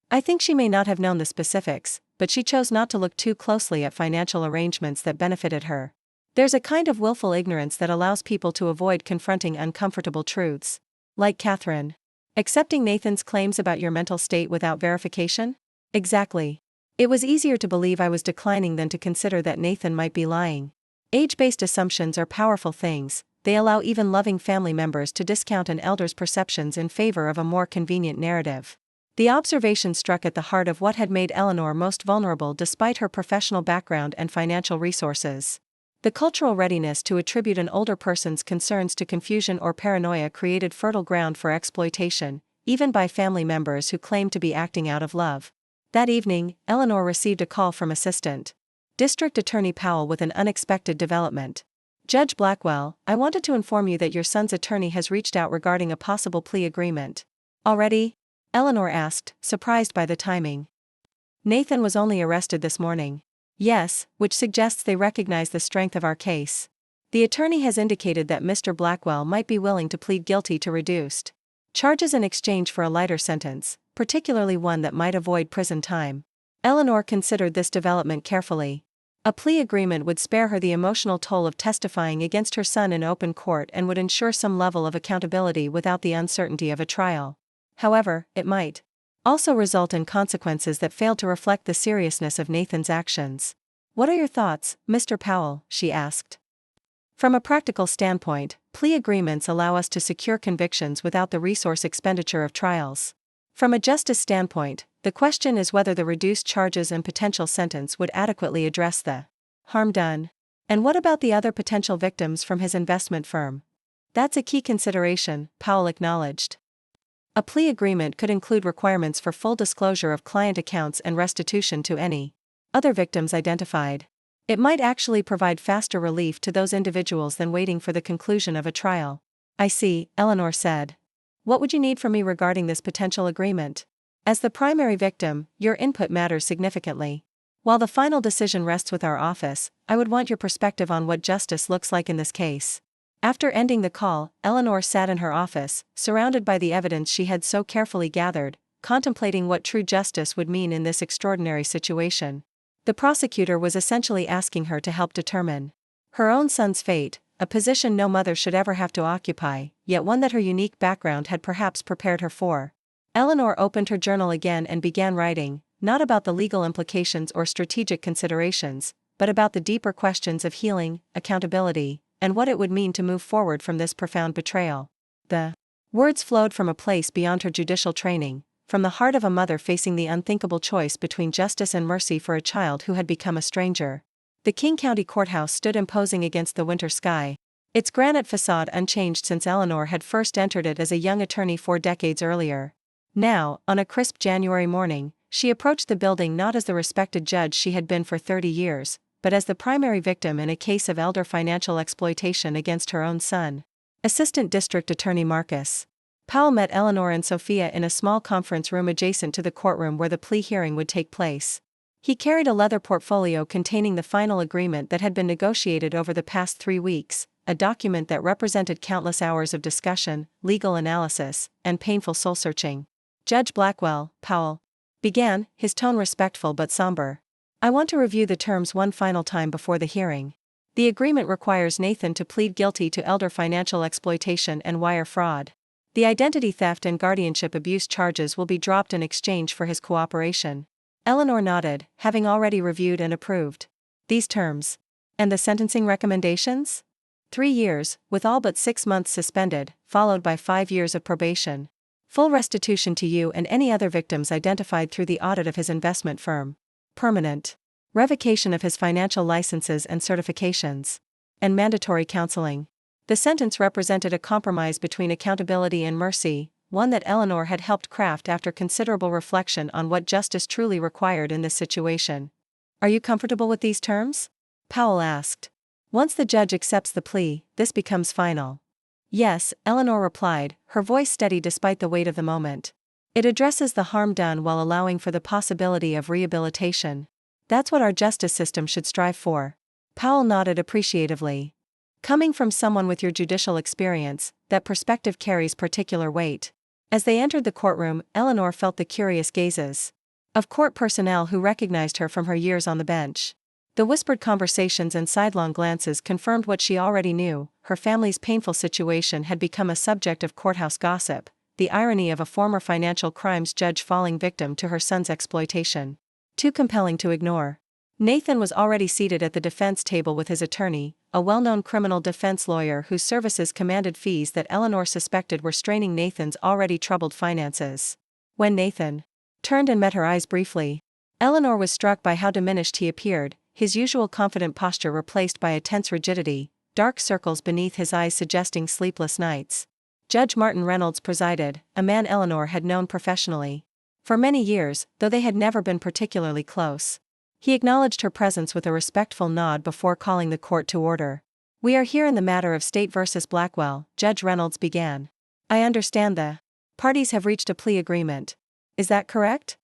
I think she may not have known the specifics, but she chose not to look too closely at financial arrangements that benefited her. There's a kind of willful ignorance that allows people to avoid confronting uncomfortable truths. Like Catherine. Accepting Nathan's claims about your mental state without verification? Exactly. It was easier to believe I was declining than to consider that Nathan might be lying. Age-based assumptions are powerful things. They allow even loving family members to discount an elder's perceptions in favor of a more convenient narrative. The observation struck at the heart of what had made Eleanor most vulnerable despite her professional background and financial resources. The cultural readiness to attribute an older person's concerns to confusion or paranoia created fertile ground for exploitation, even by family members who claimed to be acting out of love. That evening, Eleanor received a call from Assistant District Attorney Powell with an unexpected development. Judge Blackwell, I wanted to inform you that your son's attorney has reached out regarding a possible plea agreement. Already? Eleanor asked, surprised by the timing. Nathan was only arrested this morning. Yes, which suggests they recognize the strength of our case. The attorney has indicated that Mr. Blackwell might be willing to plead guilty to reduced Charges in exchange for a lighter sentence, particularly one that might avoid prison time. Eleanor considered this development carefully. A plea agreement would spare her the emotional toll of testifying against her son in open court and would ensure some level of accountability without the uncertainty of a trial. However, it might also result in consequences that failed to reflect the seriousness of Nathan's actions. "What are your thoughts, Mr. Powell?" she asked. From a practical standpoint, plea agreements allow us to secure convictions without the resource expenditure of trials. From a justice standpoint, the question is whether the reduced charges and potential sentence would adequately address the harm done. And what about the other potential victims from his investment firm? That's a key consideration, Powell acknowledged. A plea agreement could include requirements for full disclosure of client accounts and restitution to any other victims identified. It might actually provide faster relief to those individuals than waiting for the conclusion of a trial. "I see," Eleanor said. "What would you need from me regarding this potential agreement? As the primary victim, your input matters significantly. While the final decision rests with our office, I would want your perspective on what justice looks like in this case." After ending the call, Eleanor sat in her office, surrounded by the evidence she had so carefully gathered, contemplating what true justice would mean in this extraordinary situation. The prosecutor was essentially asking her to help determine her own son's fate, a position no mother should ever have to occupy, yet one that her unique background had perhaps prepared her for. Eleanor opened her journal again and began writing, not about the legal implications or strategic considerations, but about the deeper questions of healing, accountability, and what it would mean to move forward from this profound betrayal. The words flowed from a place beyond her judicial training, from the heart of a mother facing the unthinkable choice between justice and mercy for a child who had become a stranger. The King County Courthouse stood imposing against the winter sky, its granite facade unchanged since Eleanor had first entered it as a young attorney 4 decades earlier. Now, on a crisp January morning, she approached the building not as the respected judge she had been for 30 years, but as the primary victim in a case of elder financial exploitation against her own son. Assistant District Attorney Marcus Powell met Eleanor and Sophia in a small conference room adjacent to the courtroom where the plea hearing would take place. He carried a leather portfolio containing the final agreement that had been negotiated over the past 3 weeks, a document that represented countless hours of discussion, legal analysis, and painful soul-searching. "Judge Blackwell," Powell began, his tone respectful but somber. "I want to review the terms one final time before the hearing. The agreement requires Nathan to plead guilty to elder financial exploitation and wire fraud. The identity theft and guardianship abuse charges will be dropped in exchange for his cooperation." Eleanor nodded, having already reviewed and approved these terms. "And the sentencing recommendations?" 3 years, with all but 6 months suspended, followed by 5 years of probation. "Full restitution to you and any other victims identified through the audit of his investment firm. Permanent revocation of his financial licenses and certifications. And mandatory counseling." The sentence represented a compromise between accountability and mercy, one that Eleanor had helped craft after considerable reflection on what justice truly required in this situation. "Are you comfortable with these terms?" Powell asked. "Once the judge accepts the plea, this becomes final." "Yes," Eleanor replied, her voice steady despite the weight of the moment. "It addresses the harm done while allowing for the possibility of rehabilitation. That's what our justice system should strive for." Powell nodded appreciatively. "Coming from someone with your judicial experience, that perspective carries particular weight." As they entered the courtroom, Eleanor felt the curious gazes of court personnel who recognized her from her years on the bench. The whispered conversations and sidelong glances confirmed what she already knew: her family's painful situation had become a subject of courthouse gossip, the irony of a former financial crimes judge falling victim to her son's exploitation. Too compelling to ignore. Nathan was already seated at the defense table with his attorney, a well-known criminal defense lawyer whose services commanded fees that Eleanor suspected were straining Nathan's already troubled finances. When Nathan turned and met her eyes briefly, Eleanor was struck by how diminished he appeared, his usual confident posture replaced by a tense rigidity, dark circles beneath his eyes suggesting sleepless nights. Judge Martin Reynolds presided, a man Eleanor had known professionally for many years, though they had never been particularly close. He acknowledged her presence with a respectful nod before calling the court to order. "We are here in the matter of State versus Blackwell," Judge Reynolds began. "I understand the parties have reached a plea agreement. Is that correct?"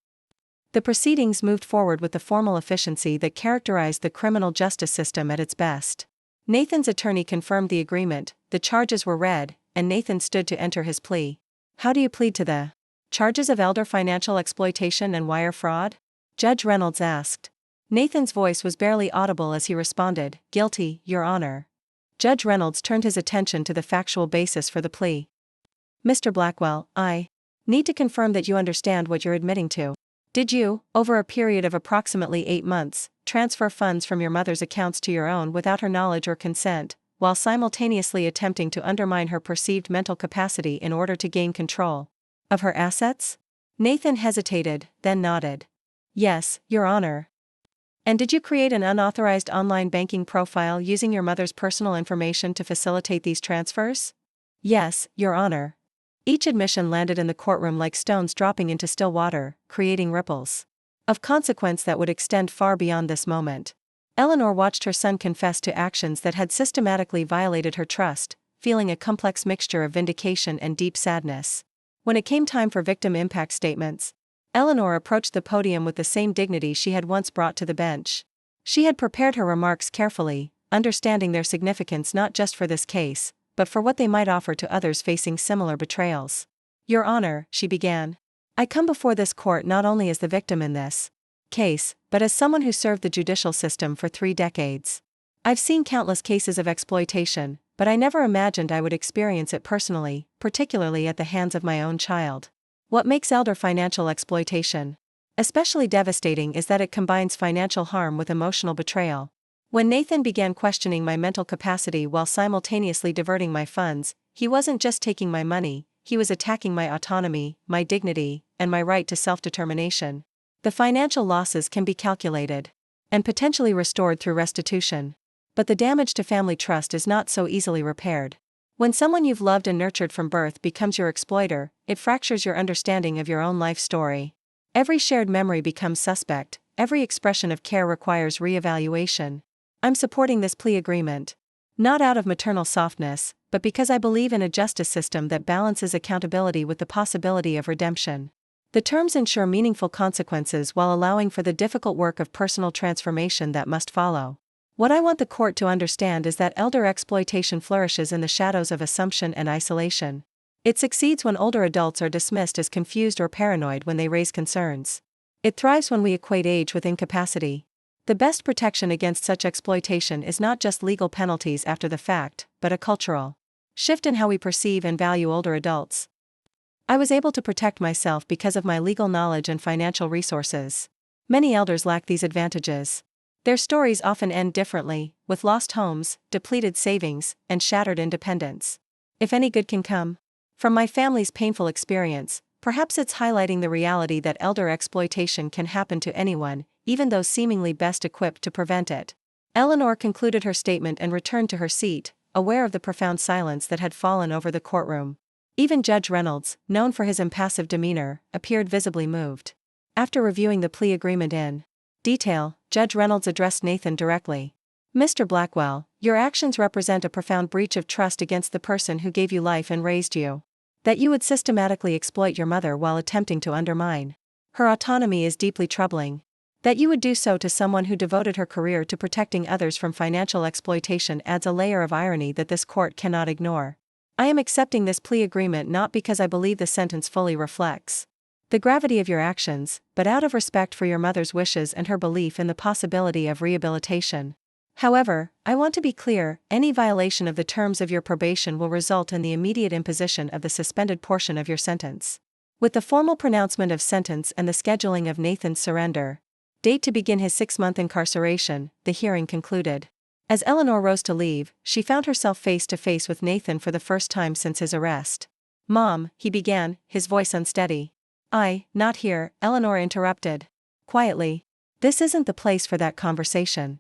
The proceedings moved forward with the formal efficiency that characterized the criminal justice system at its best. Nathan's attorney confirmed the agreement, the charges were read, and Nathan stood to enter his plea. How do you plead to the charges of elder financial exploitation and wire fraud? Judge Reynolds asked. Nathan's voice was barely audible as he responded, "Guilty, Your Honor." Judge Reynolds turned his attention to the factual basis for the plea. "Mr. Blackwell, I need to confirm that you understand what you're admitting to. Did you, over a period of approximately 8 months, transfer funds from your mother's accounts to your own without her knowledge or consent, while simultaneously attempting to undermine her perceived mental capacity in order to gain control of her assets?" Nathan hesitated, then nodded. "Yes, Your Honor." "And did you create an unauthorized online banking profile using your mother's personal information to facilitate these transfers?" "Yes, Your Honor." Each admission landed in the courtroom like stones dropping into still water, creating ripples of consequence that would extend far beyond this moment. Eleanor watched her son confess to actions that had systematically violated her trust, feeling a complex mixture of vindication and deep sadness. When it came time for victim impact statements, Eleanor approached the podium with the same dignity she had once brought to the bench. She had prepared her remarks carefully, understanding their significance not just for this case, but for what they might offer to others facing similar betrayals. "Your Honor," she began, "I come before this court not only as the victim in this case, but as someone who served the judicial system for 3 decades. I've seen countless cases of exploitation, but I never imagined I would experience it personally, particularly at the hands of my own child. What makes elder financial exploitation especially devastating is that it combines financial harm with emotional betrayal. When Nathan began questioning my mental capacity while simultaneously diverting my funds, he wasn't just taking my money, he was attacking my autonomy, my dignity, and my right to self-determination. The financial losses can be calculated and potentially restored through restitution. But the damage to family trust is not so easily repaired. When someone you've loved and nurtured from birth becomes your exploiter, it fractures your understanding of your own life story. Every shared memory becomes suspect, every expression of care requires re-evaluation. I'm supporting this plea agreement, not out of maternal softness, but because I believe in a justice system that balances accountability with the possibility of redemption. The terms ensure meaningful consequences while allowing for the difficult work of personal transformation that must follow. What I want the court to understand is that elder exploitation flourishes in the shadows of assumption and isolation. It succeeds when older adults are dismissed as confused or paranoid when they raise concerns. It thrives when we equate age with incapacity. The best protection against such exploitation is not just legal penalties after the fact, but a cultural shift in how we perceive and value older adults. I was able to protect myself because of my legal knowledge and financial resources. Many elders lack these advantages. Their stories often end differently, with lost homes, depleted savings, and shattered independence. If any good can come from my family's painful experience, perhaps it's highlighting the reality that elder exploitation can happen to anyone, even those seemingly best equipped to prevent it. Eleanor concluded her statement and returned to her seat, aware of the profound silence that had fallen over the courtroom. Even Judge Reynolds, known for his impassive demeanor, appeared visibly moved. After reviewing the plea agreement in detail, Judge Reynolds addressed Nathan directly. "Mr. Blackwell, your actions represent a profound breach of trust against the person who gave you life and raised you. That you would systematically exploit your mother while attempting to undermine her autonomy is deeply troubling. That you would do so to someone who devoted her career to protecting others from financial exploitation adds a layer of irony that this court cannot ignore. I am accepting this plea agreement not because I believe the sentence fully reflects the gravity of your actions, but out of respect for your mother's wishes and her belief in the possibility of rehabilitation. However, I want to be clear, any violation of the terms of your probation will result in the immediate imposition of the suspended portion of your sentence. With the formal pronouncement of sentence and the scheduling of Nathan's surrender date to begin his 6-month incarceration, the hearing concluded. As Eleanor rose to leave, she found herself face to face with Nathan for the first time since his arrest. "Mom," he began, his voice unsteady. Not here," Eleanor interrupted quietly. "This isn't the place for that conversation."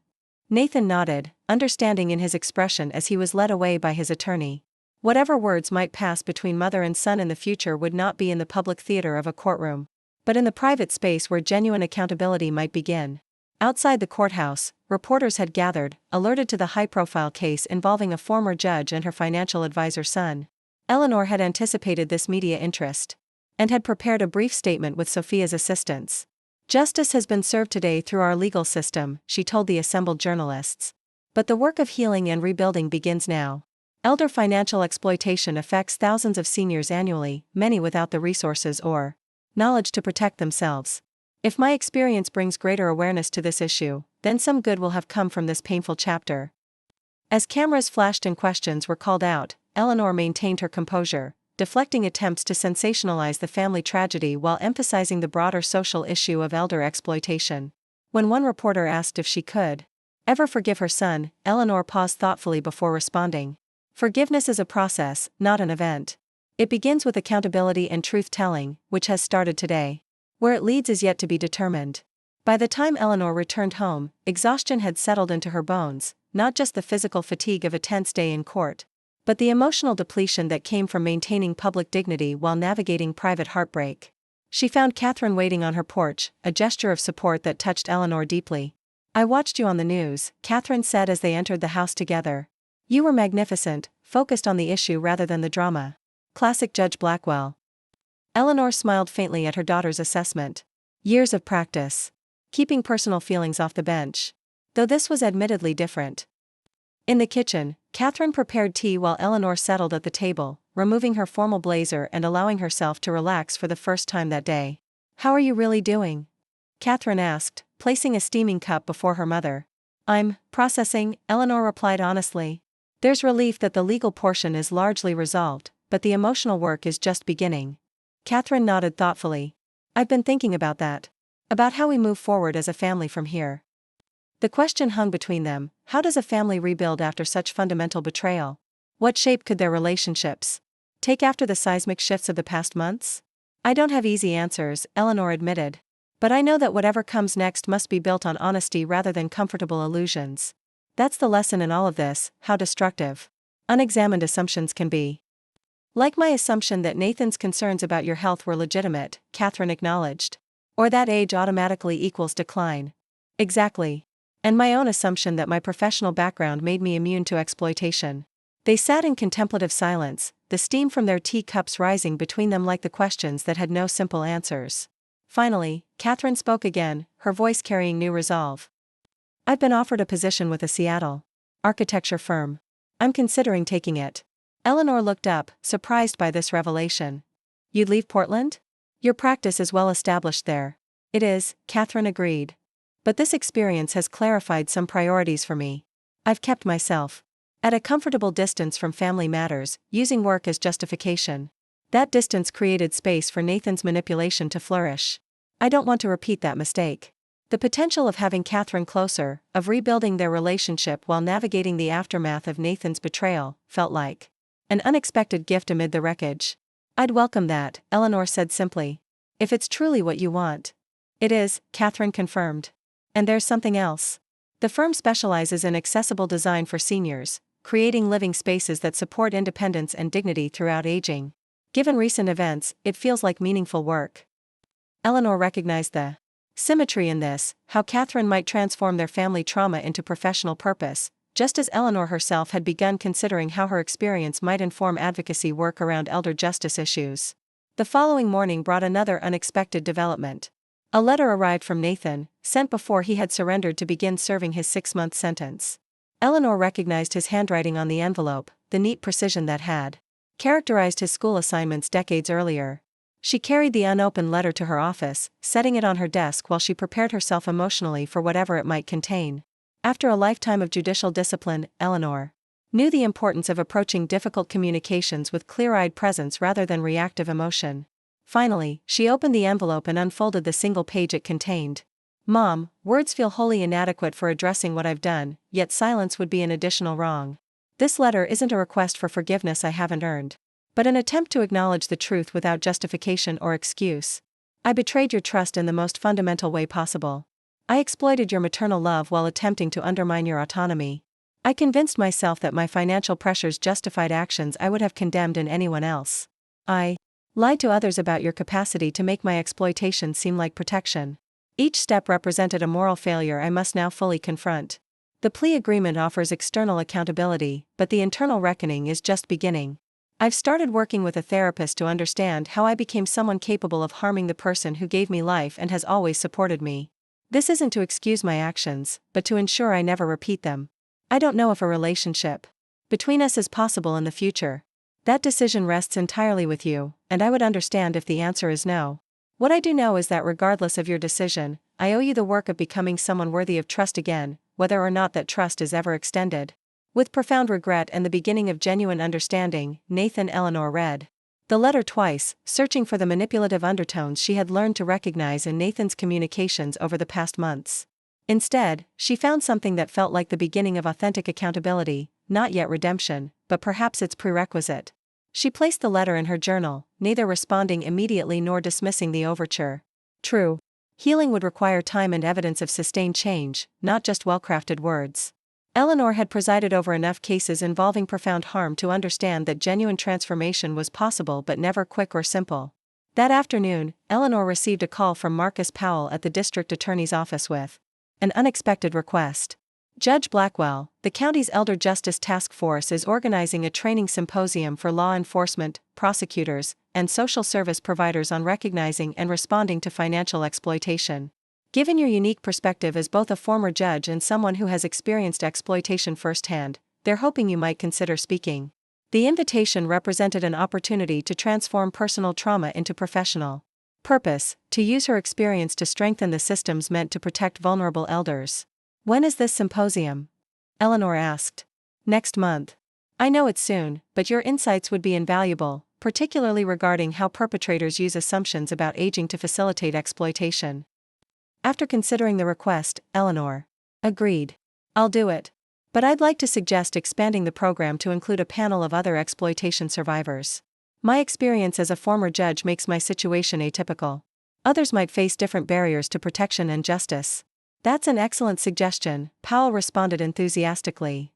Nathan nodded, understanding in his expression as he was led away by his attorney. Whatever words might pass between mother and son in the future would not be in the public theater of a courtroom, but in the private space where genuine accountability might begin. Outside the courthouse, reporters had gathered, alerted to the high-profile case involving a former judge and her financial advisor's son. Eleanor had anticipated this media interest and had prepared a brief statement with Sophia's assistance. "Justice has been served today through our legal system," she told the assembled journalists. "But the work of healing and rebuilding begins now." Elder financial exploitation affects thousands of seniors annually, many without the resources or knowledge to protect themselves. If my experience brings greater awareness to this issue, then some good will have come from this painful chapter. As cameras flashed and questions were called out, Eleanor maintained her composure, deflecting attempts to sensationalize the family tragedy while emphasizing the broader social issue of elder exploitation. When one reporter asked if she could ever forgive her son, Eleanor paused thoughtfully before responding. Forgiveness is a process, not an event. It begins with accountability and truth-telling, which has started today. Where it leads is yet to be determined. By the time Eleanor returned home, exhaustion had settled into her bones, not just the physical fatigue of a tense day in court, but the emotional depletion that came from maintaining public dignity while navigating private heartbreak. She found Catherine waiting on her porch, a gesture of support that touched Eleanor deeply. "I watched you on the news," Catherine said as they entered the house together. "You were magnificent, focused on the issue rather than the drama." Classic Judge Blackwell. Eleanor smiled faintly at her daughter's assessment. Years of practice. Keeping personal feelings off the bench. Though this was admittedly different. In the kitchen, Catherine prepared tea while Eleanor settled at the table, removing her formal blazer and allowing herself to relax for the first time that day. "How are you really doing?" Catherine asked, placing a steaming cup before her mother. "I'm processing," Eleanor replied honestly. "There's relief that the legal portion is largely resolved, but the emotional work is just beginning." Catherine nodded thoughtfully. "I've been thinking about that. About how we move forward as a family from here." The question hung between them: how does a family rebuild after such fundamental betrayal? What shape could their relationships take after the seismic shifts of the past months? "I don't have easy answers," Eleanor admitted. "But I know that whatever comes next must be built on honesty rather than comfortable illusions. That's the lesson in all of this, how destructive unexamined assumptions can be." "Like my assumption that Nathan's concerns about your health were legitimate," Catherine acknowledged. "Or that age automatically equals decline." "Exactly. And my own assumption that my professional background made me immune to exploitation." They sat in contemplative silence, the steam from their tea cups rising between them like the questions that had no simple answers. Finally, Catherine spoke again, her voice carrying new resolve. "I've been offered a position with a Seattle architecture firm. I'm considering taking it." Eleanor looked up, surprised by this revelation. "You'd leave Portland? Your practice is well established there." "It is," Catherine agreed. "But this experience has clarified some priorities for me. I've kept myself at a comfortable distance from family matters, using work as justification. That distance created space for Nathan's manipulation to flourish. I don't want to repeat that mistake." The potential of having Catherine closer, of rebuilding their relationship while navigating the aftermath of Nathan's betrayal, felt like an unexpected gift amid the wreckage. "I'd welcome that," Eleanor said simply. "If it's truly what you want." "It is," Catherine confirmed. "And there's something else. The firm specializes in accessible design for seniors, creating living spaces that support independence and dignity throughout aging. Given recent events, it feels like meaningful work." Eleanor recognized the symmetry in this, how Catherine might transform their family trauma into professional purpose, just as Eleanor herself had begun considering how her experience might inform advocacy work around elder justice issues. The following morning brought another unexpected development. A letter arrived from Nathan, sent before he had surrendered to begin serving his 6-month sentence. Eleanor recognized his handwriting on the envelope, the neat precision that had characterized his school assignments decades earlier. She carried the unopened letter to her office, setting it on her desk while she prepared herself emotionally for whatever it might contain. After a lifetime of judicial discipline, Eleanor knew the importance of approaching difficult communications with clear-eyed presence rather than reactive emotion. Finally, she opened the envelope and unfolded the single page it contained. "Mom, words feel wholly inadequate for addressing what I've done, yet silence would be an additional wrong. This letter isn't a request for forgiveness I haven't earned, but an attempt to acknowledge the truth without justification or excuse. I betrayed your trust in the most fundamental way possible. I exploited your maternal love while attempting to undermine your autonomy. I convinced myself that my financial pressures justified actions I would have condemned in anyone else. I lied to others about your capacity to make my exploitation seem like protection. Each step represented a moral failure I must now fully confront. The plea agreement offers external accountability, but the internal reckoning is just beginning. I've started working with a therapist to understand how I became someone capable of harming the person who gave me life and has always supported me. This isn't to excuse my actions, but to ensure I never repeat them. I don't know if a relationship between us is possible in the future. That decision rests entirely with you, and I would understand if the answer is no. What I do know is that regardless of your decision, I owe you the work of becoming someone worthy of trust again, whether or not that trust is ever extended. With profound regret and the beginning of genuine understanding, Nathan. Eleanor read the letter twice, searching for the manipulative undertones she had learned to recognize in Nathan's communications over the past months. Instead, she found something that felt like the beginning of authentic accountability, not yet redemption, but perhaps its prerequisite. She placed the letter in her journal, neither responding immediately nor dismissing the overture. True. Healing would require time and evidence of sustained change, not just well-crafted words. Eleanor had presided over enough cases involving profound harm to understand that genuine transformation was possible but never quick or simple. That afternoon, Eleanor received a call from Marcus Powell at the district attorney's office with an unexpected request. Judge Blackwell, the county's Elder Justice Task Force, is organizing a training symposium for law enforcement, prosecutors, and social service providers on recognizing and responding to financial exploitation. Given your unique perspective as both a former judge and someone who has experienced exploitation firsthand, they're hoping you might consider speaking. The invitation represented an opportunity to transform personal trauma into professional purpose, to use her experience to strengthen the systems meant to protect vulnerable elders. When is this symposium? Eleanor asked. Next month. I know it's soon, but your insights would be invaluable, particularly regarding how perpetrators use assumptions about aging to facilitate exploitation. After considering the request, Eleanor agreed. I'll do it. But I'd like to suggest expanding the program to include a panel of other exploitation survivors. My experience as a former judge makes my situation atypical. Others might face different barriers to protection and justice. That's an excellent suggestion, Powell responded enthusiastically.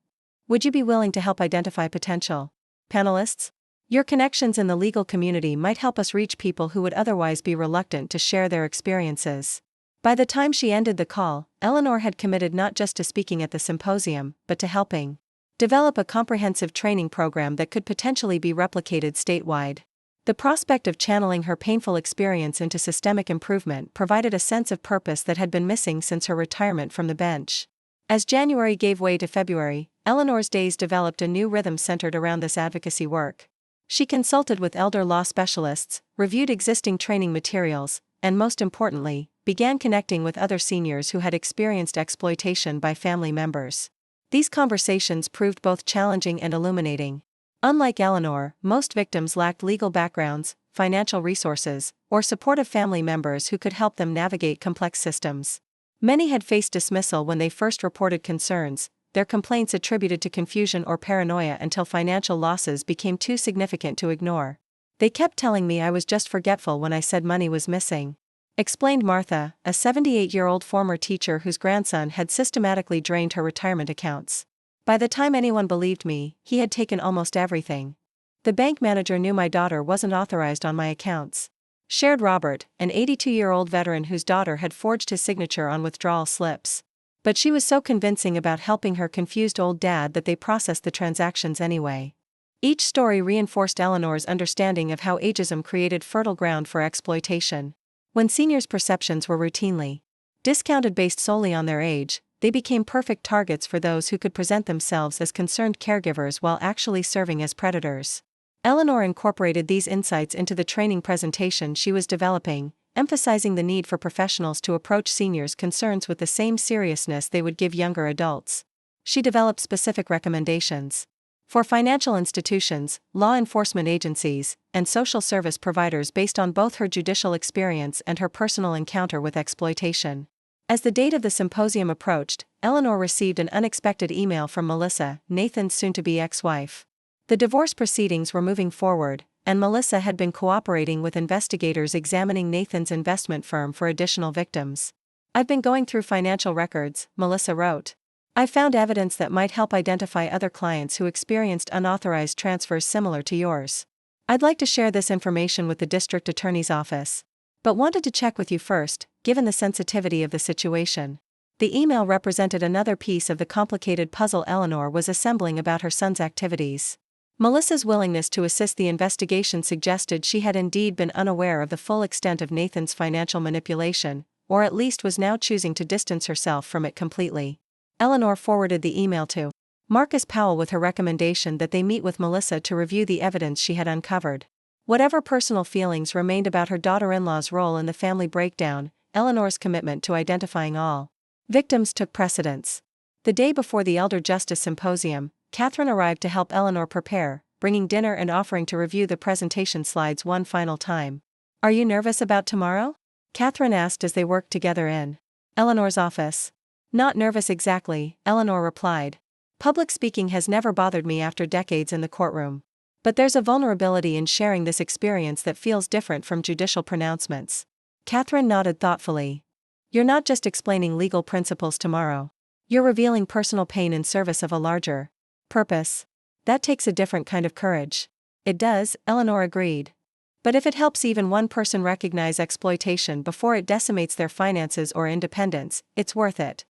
Would you be willing to help identify potential panelists? Your connections in the legal community might help us reach people who would otherwise be reluctant to share their experiences. By the time she ended the call, Eleanor had committed not just to speaking at the symposium, but to helping develop a comprehensive training program that could potentially be replicated statewide. The prospect of channeling her painful experience into systemic improvement provided a sense of purpose that had been missing since her retirement from the bench. As January gave way to February, Eleanor's days developed a new rhythm centered around this advocacy work. She consulted with elder law specialists, reviewed existing training materials, and most importantly, began connecting with other seniors who had experienced exploitation by family members. These conversations proved both challenging and illuminating. Unlike Eleanor, most victims lacked legal backgrounds, financial resources, or supportive family members who could help them navigate complex systems. Many had faced dismissal when they first reported concerns, their complaints attributed to confusion or paranoia until financial losses became too significant to ignore. They kept telling me I was just forgetful when I said money was missing, explained Martha, a 78-year-old former teacher whose grandson had systematically drained her retirement accounts. By the time anyone believed me, he had taken almost everything. The bank manager knew my daughter wasn't authorized on my accounts, shared Robert, an 82-year-old veteran whose daughter had forged his signature on withdrawal slips. But she was so convincing about helping her confused old dad that they processed the transactions anyway. Each story reinforced Eleanor's understanding of how ageism created fertile ground for exploitation. When seniors' perceptions were routinely discounted based solely on their age, they became perfect targets for those who could present themselves as concerned caregivers while actually serving as predators. Eleanor incorporated these insights into the training presentation she was developing, emphasizing the need for professionals to approach seniors' concerns with the same seriousness they would give younger adults. She developed specific recommendations for financial institutions, law enforcement agencies, and social service providers based on both her judicial experience and her personal encounter with exploitation. As the date of the symposium approached, Eleanor received an unexpected email from Melissa, Nathan's soon-to-be ex-wife. The divorce proceedings were moving forward, and Melissa had been cooperating with investigators examining Nathan's investment firm for additional victims. I've been going through financial records, Melissa wrote. I found evidence that might help identify other clients who experienced unauthorized transfers similar to yours. I'd like to share this information with the district attorney's office, but wanted to check with you first, given the sensitivity of the situation. The email represented another piece of the complicated puzzle Eleanor was assembling about her son's activities. Melissa's willingness to assist the investigation suggested she had indeed been unaware of the full extent of Nathan's financial manipulation, or at least was now choosing to distance herself from it completely. Eleanor forwarded the email to Marcus Powell with her recommendation that they meet with Melissa to review the evidence she had uncovered. Whatever personal feelings remained about her daughter-in-law's role in the family breakdown, Eleanor's commitment to identifying all victims took precedence. The day before the Elder Justice Symposium, Catherine arrived to help Eleanor prepare, bringing dinner and offering to review the presentation slides one final time. "Are you nervous about tomorrow?" Catherine asked as they worked together in Eleanor's office. "Not nervous exactly," Eleanor replied. "Public speaking has never bothered me after decades in the courtroom. But there's a vulnerability in sharing this experience that feels different from judicial pronouncements." Catherine nodded thoughtfully. "You're not just explaining legal principles tomorrow. You're revealing personal pain in service of a larger purpose. That takes a different kind of courage." "It does," Eleanor agreed. "But if it helps even one person recognize exploitation before it decimates their finances or independence, it's worth it."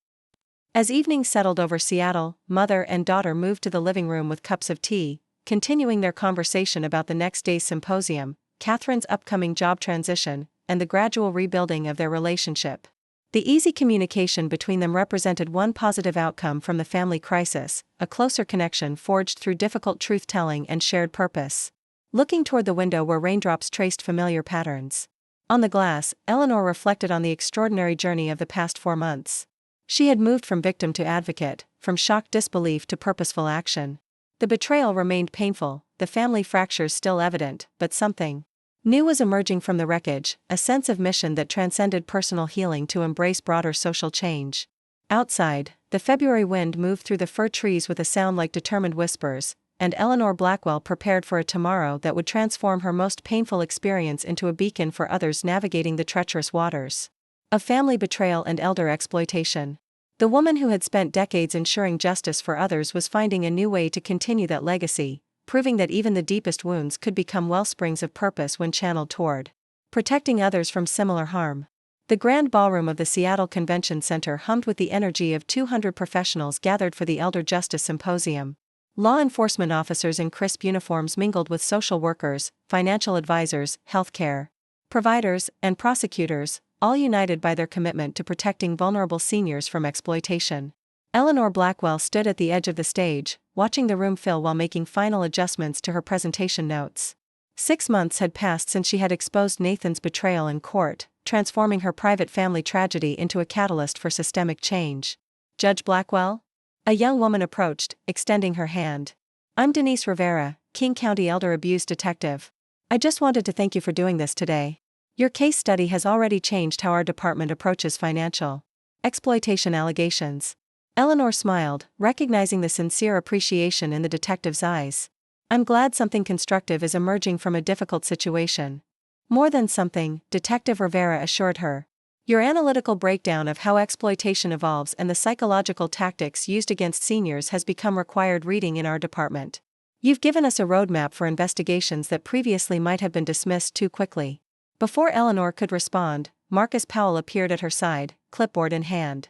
As evening settled over Seattle, mother and daughter moved to the living room with cups of tea, continuing their conversation about the next day's symposium, Catherine's upcoming job transition, and the gradual rebuilding of their relationship. The easy communication between them represented one positive outcome from the family crisis, a closer connection forged through difficult truth-telling and shared purpose. Looking toward the window where raindrops traced familiar patterns on the glass, Eleanor reflected on the extraordinary journey of the past 4 months. She had moved from victim to advocate, from shocked disbelief to purposeful action. The betrayal remained painful, the family fractures still evident, but something new was emerging from the wreckage, a sense of mission that transcended personal healing to embrace broader social change. Outside, the February wind moved through the fir trees with a sound like determined whispers, and Eleanor Blackwell prepared for a tomorrow that would transform her most painful experience into a beacon for others navigating the treacherous waters of family betrayal and elder exploitation. The woman who had spent decades ensuring justice for others was finding a new way to continue that legacy, proving that even the deepest wounds could become wellsprings of purpose when channeled toward protecting others from similar harm. The grand ballroom of the Seattle Convention Center hummed with the energy of 200 professionals gathered for the Elder Justice Symposium. Law enforcement officers in crisp uniforms mingled with social workers, financial advisors, healthcare providers, and prosecutors, all united by their commitment to protecting vulnerable seniors from exploitation. Eleanor Blackwell stood at the edge of the stage, watching the room fill while making final adjustments to her presentation notes. 6 months had passed since she had exposed Nathan's betrayal in court, transforming her private family tragedy into a catalyst for systemic change. "Judge Blackwell?" A young woman approached, extending her hand. "I'm Denise Rivera, King County Elder Abuse Detective. I just wanted to thank you for doing this today. Your case study has already changed how our department approaches financial exploitation allegations." Eleanor smiled, recognizing the sincere appreciation in the detective's eyes. "I'm glad something constructive is emerging from a difficult situation." "More than something," Detective Rivera assured her. "Your analytical breakdown of how exploitation evolves and the psychological tactics used against seniors has become required reading in our department. You've given us a roadmap for investigations that previously might have been dismissed too quickly." Before Eleanor could respond, Marcus Powell appeared at her side, clipboard in hand.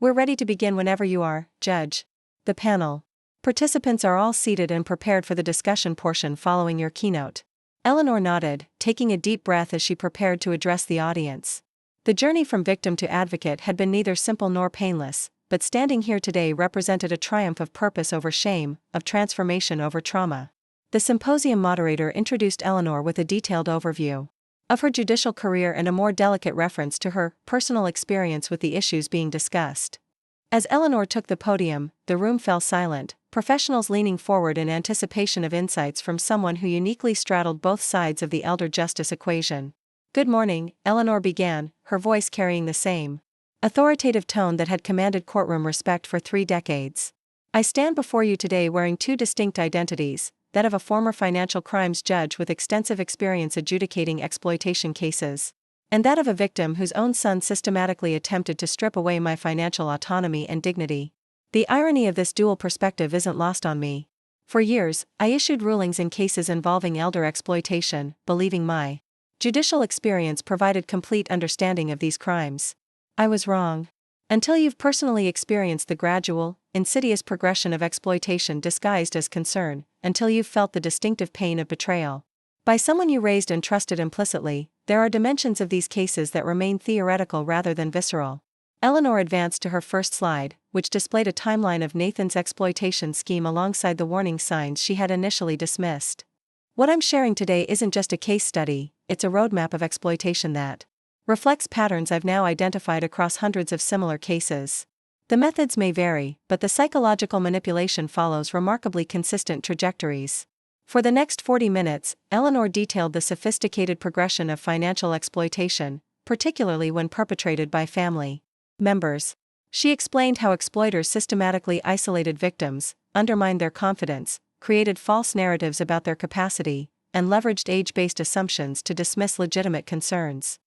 "We're ready to begin whenever you are, Judge." The panel participants are all seated and prepared for the discussion portion following your keynote. Eleanor nodded, taking a deep breath as she prepared to address the audience. The journey from victim to advocate had been neither simple nor painless, but standing here today represented a triumph of purpose over shame, of transformation over trauma. The symposium moderator introduced Eleanor with a detailed overview of her judicial career and a more delicate reference to her personal experience with the issues being discussed. As Eleanor took the podium, the room fell silent, professionals leaning forward in anticipation of insights from someone who uniquely straddled both sides of the elder justice equation. "Good morning," Eleanor began, her voice carrying the same authoritative tone that had commanded courtroom respect for 3 decades. "I stand before you today wearing 2 distinct identities, that of a former financial crimes judge with extensive experience adjudicating exploitation cases, and that of a victim whose own son systematically attempted to strip away my financial autonomy and dignity. The irony of this dual perspective isn't lost on me. For years, I issued rulings in cases involving elder exploitation, believing my judicial experience provided complete understanding of these crimes. I was wrong. Until you've personally experienced the gradual, insidious progression of exploitation disguised as concern, until you've felt the distinctive pain of betrayal by someone you raised and trusted implicitly, there are dimensions of these cases that remain theoretical rather than visceral. Eleanor advanced to her first slide, which displayed a timeline of Nathan's exploitation scheme alongside the warning signs she had initially dismissed. What I'm sharing today isn't just a case study, it's a roadmap of exploitation that reflects patterns I've now identified across hundreds of similar cases. The methods may vary, but the psychological manipulation follows remarkably consistent trajectories. For the next 40 minutes, Eleanor detailed the sophisticated progression of financial exploitation, particularly when perpetrated by family members. She explained how exploiters systematically isolated victims, undermined their confidence, created false narratives about their capacity, and leveraged age-based assumptions to dismiss legitimate concerns.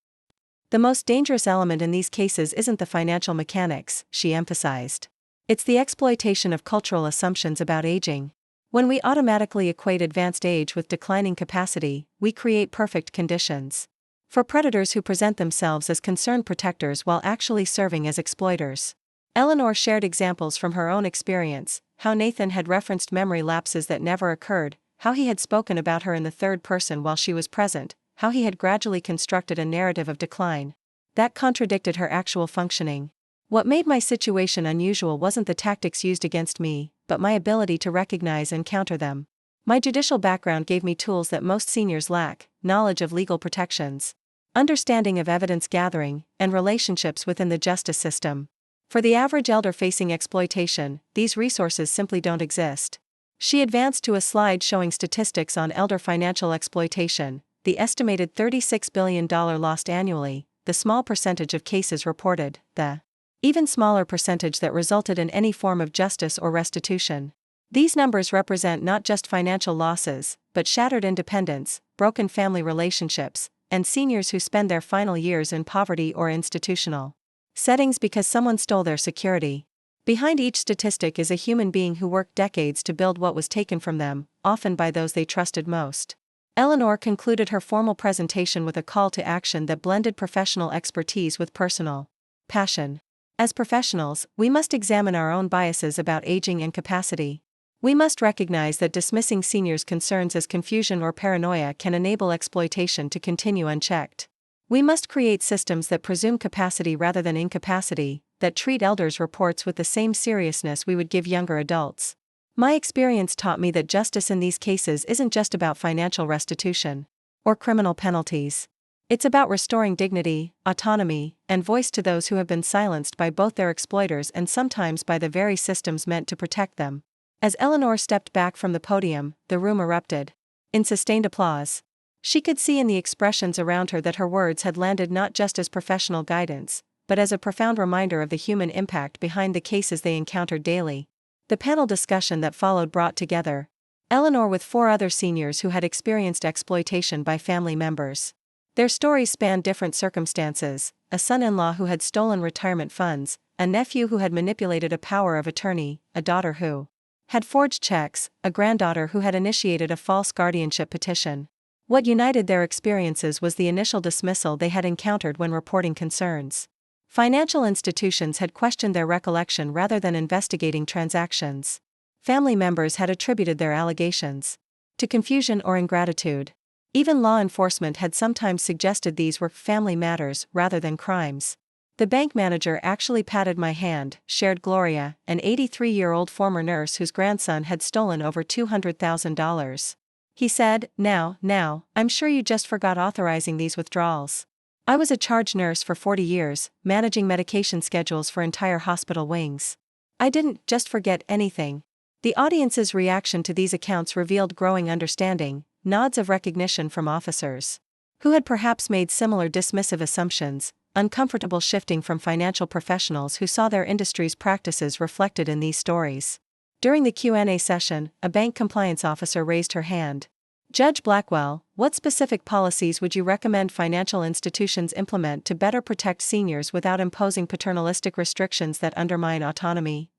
The most dangerous element in these cases isn't the financial mechanics, she emphasized. It's the exploitation of cultural assumptions about aging. When we automatically equate advanced age with declining capacity, we create perfect conditions for predators who present themselves as concerned protectors while actually serving as exploiters. Eleanor shared examples from her own experience, how Nathan had referenced memory lapses that never occurred, how he had spoken about her in the third person while she was present, how he had gradually constructed a narrative of decline that contradicted her actual functioning. What made my situation unusual wasn't the tactics used against me, but my ability to recognize and counter them. My judicial background gave me tools that most seniors lack: knowledge of legal protections, understanding of evidence gathering, and relationships within the justice system. For the average elder facing exploitation, these resources simply don't exist. She advanced to a slide showing statistics on elder financial exploitation, the estimated $36 billion lost annually, the small percentage of cases reported, the even smaller percentage that resulted in any form of justice or restitution. These numbers represent not just financial losses, but shattered independence, broken family relationships, and seniors who spend their final years in poverty or institutional settings because someone stole their security. Behind each statistic is a human being who worked decades to build what was taken from them, often by those they trusted most. Eleanor concluded her formal presentation with a call to action that blended professional expertise with personal passion. As professionals, we must examine our own biases about aging and capacity. We must recognize that dismissing seniors' concerns as confusion or paranoia can enable exploitation to continue unchecked. We must create systems that presume capacity rather than incapacity, that treat elders' reports with the same seriousness we would give younger adults. My experience taught me that justice in these cases isn't just about financial restitution or criminal penalties. It's about restoring dignity, autonomy, and voice to those who have been silenced by both their exploiters and sometimes by the very systems meant to protect them. As Eleanor stepped back from the podium, the room erupted in sustained applause. She could see in the expressions around her that her words had landed not just as professional guidance, but as a profound reminder of the human impact behind the cases they encountered daily. The panel discussion that followed brought together Eleanor with 4 other seniors who had experienced exploitation by family members. Their stories spanned different circumstances: a son-in-law who had stolen retirement funds, a nephew who had manipulated a power of attorney, a daughter who had forged checks, a granddaughter who had initiated a false guardianship petition. What united their experiences was the initial dismissal they had encountered when reporting concerns. Financial institutions had questioned their recollection rather than investigating transactions. Family members had attributed their allegations to confusion or ingratitude. Even law enforcement had sometimes suggested these were family matters rather than crimes. The bank manager actually patted my hand, shared Gloria, an 83-year-old former nurse whose grandson had stolen over $200,000. He said, Now, I'm sure you just forgot authorizing these withdrawals. I was a charge nurse for 40 years, managing medication schedules for entire hospital wings. I didn't just forget anything." The audience's reaction to these accounts revealed growing understanding, nods of recognition from officers who had perhaps made similar dismissive assumptions, uncomfortable shifting from financial professionals who saw their industry's practices reflected in these stories. During the Q&A session, a bank compliance officer raised her hand. "Judge Blackwell, what specific policies would you recommend financial institutions implement to better protect seniors without imposing paternalistic restrictions that undermine autonomy?"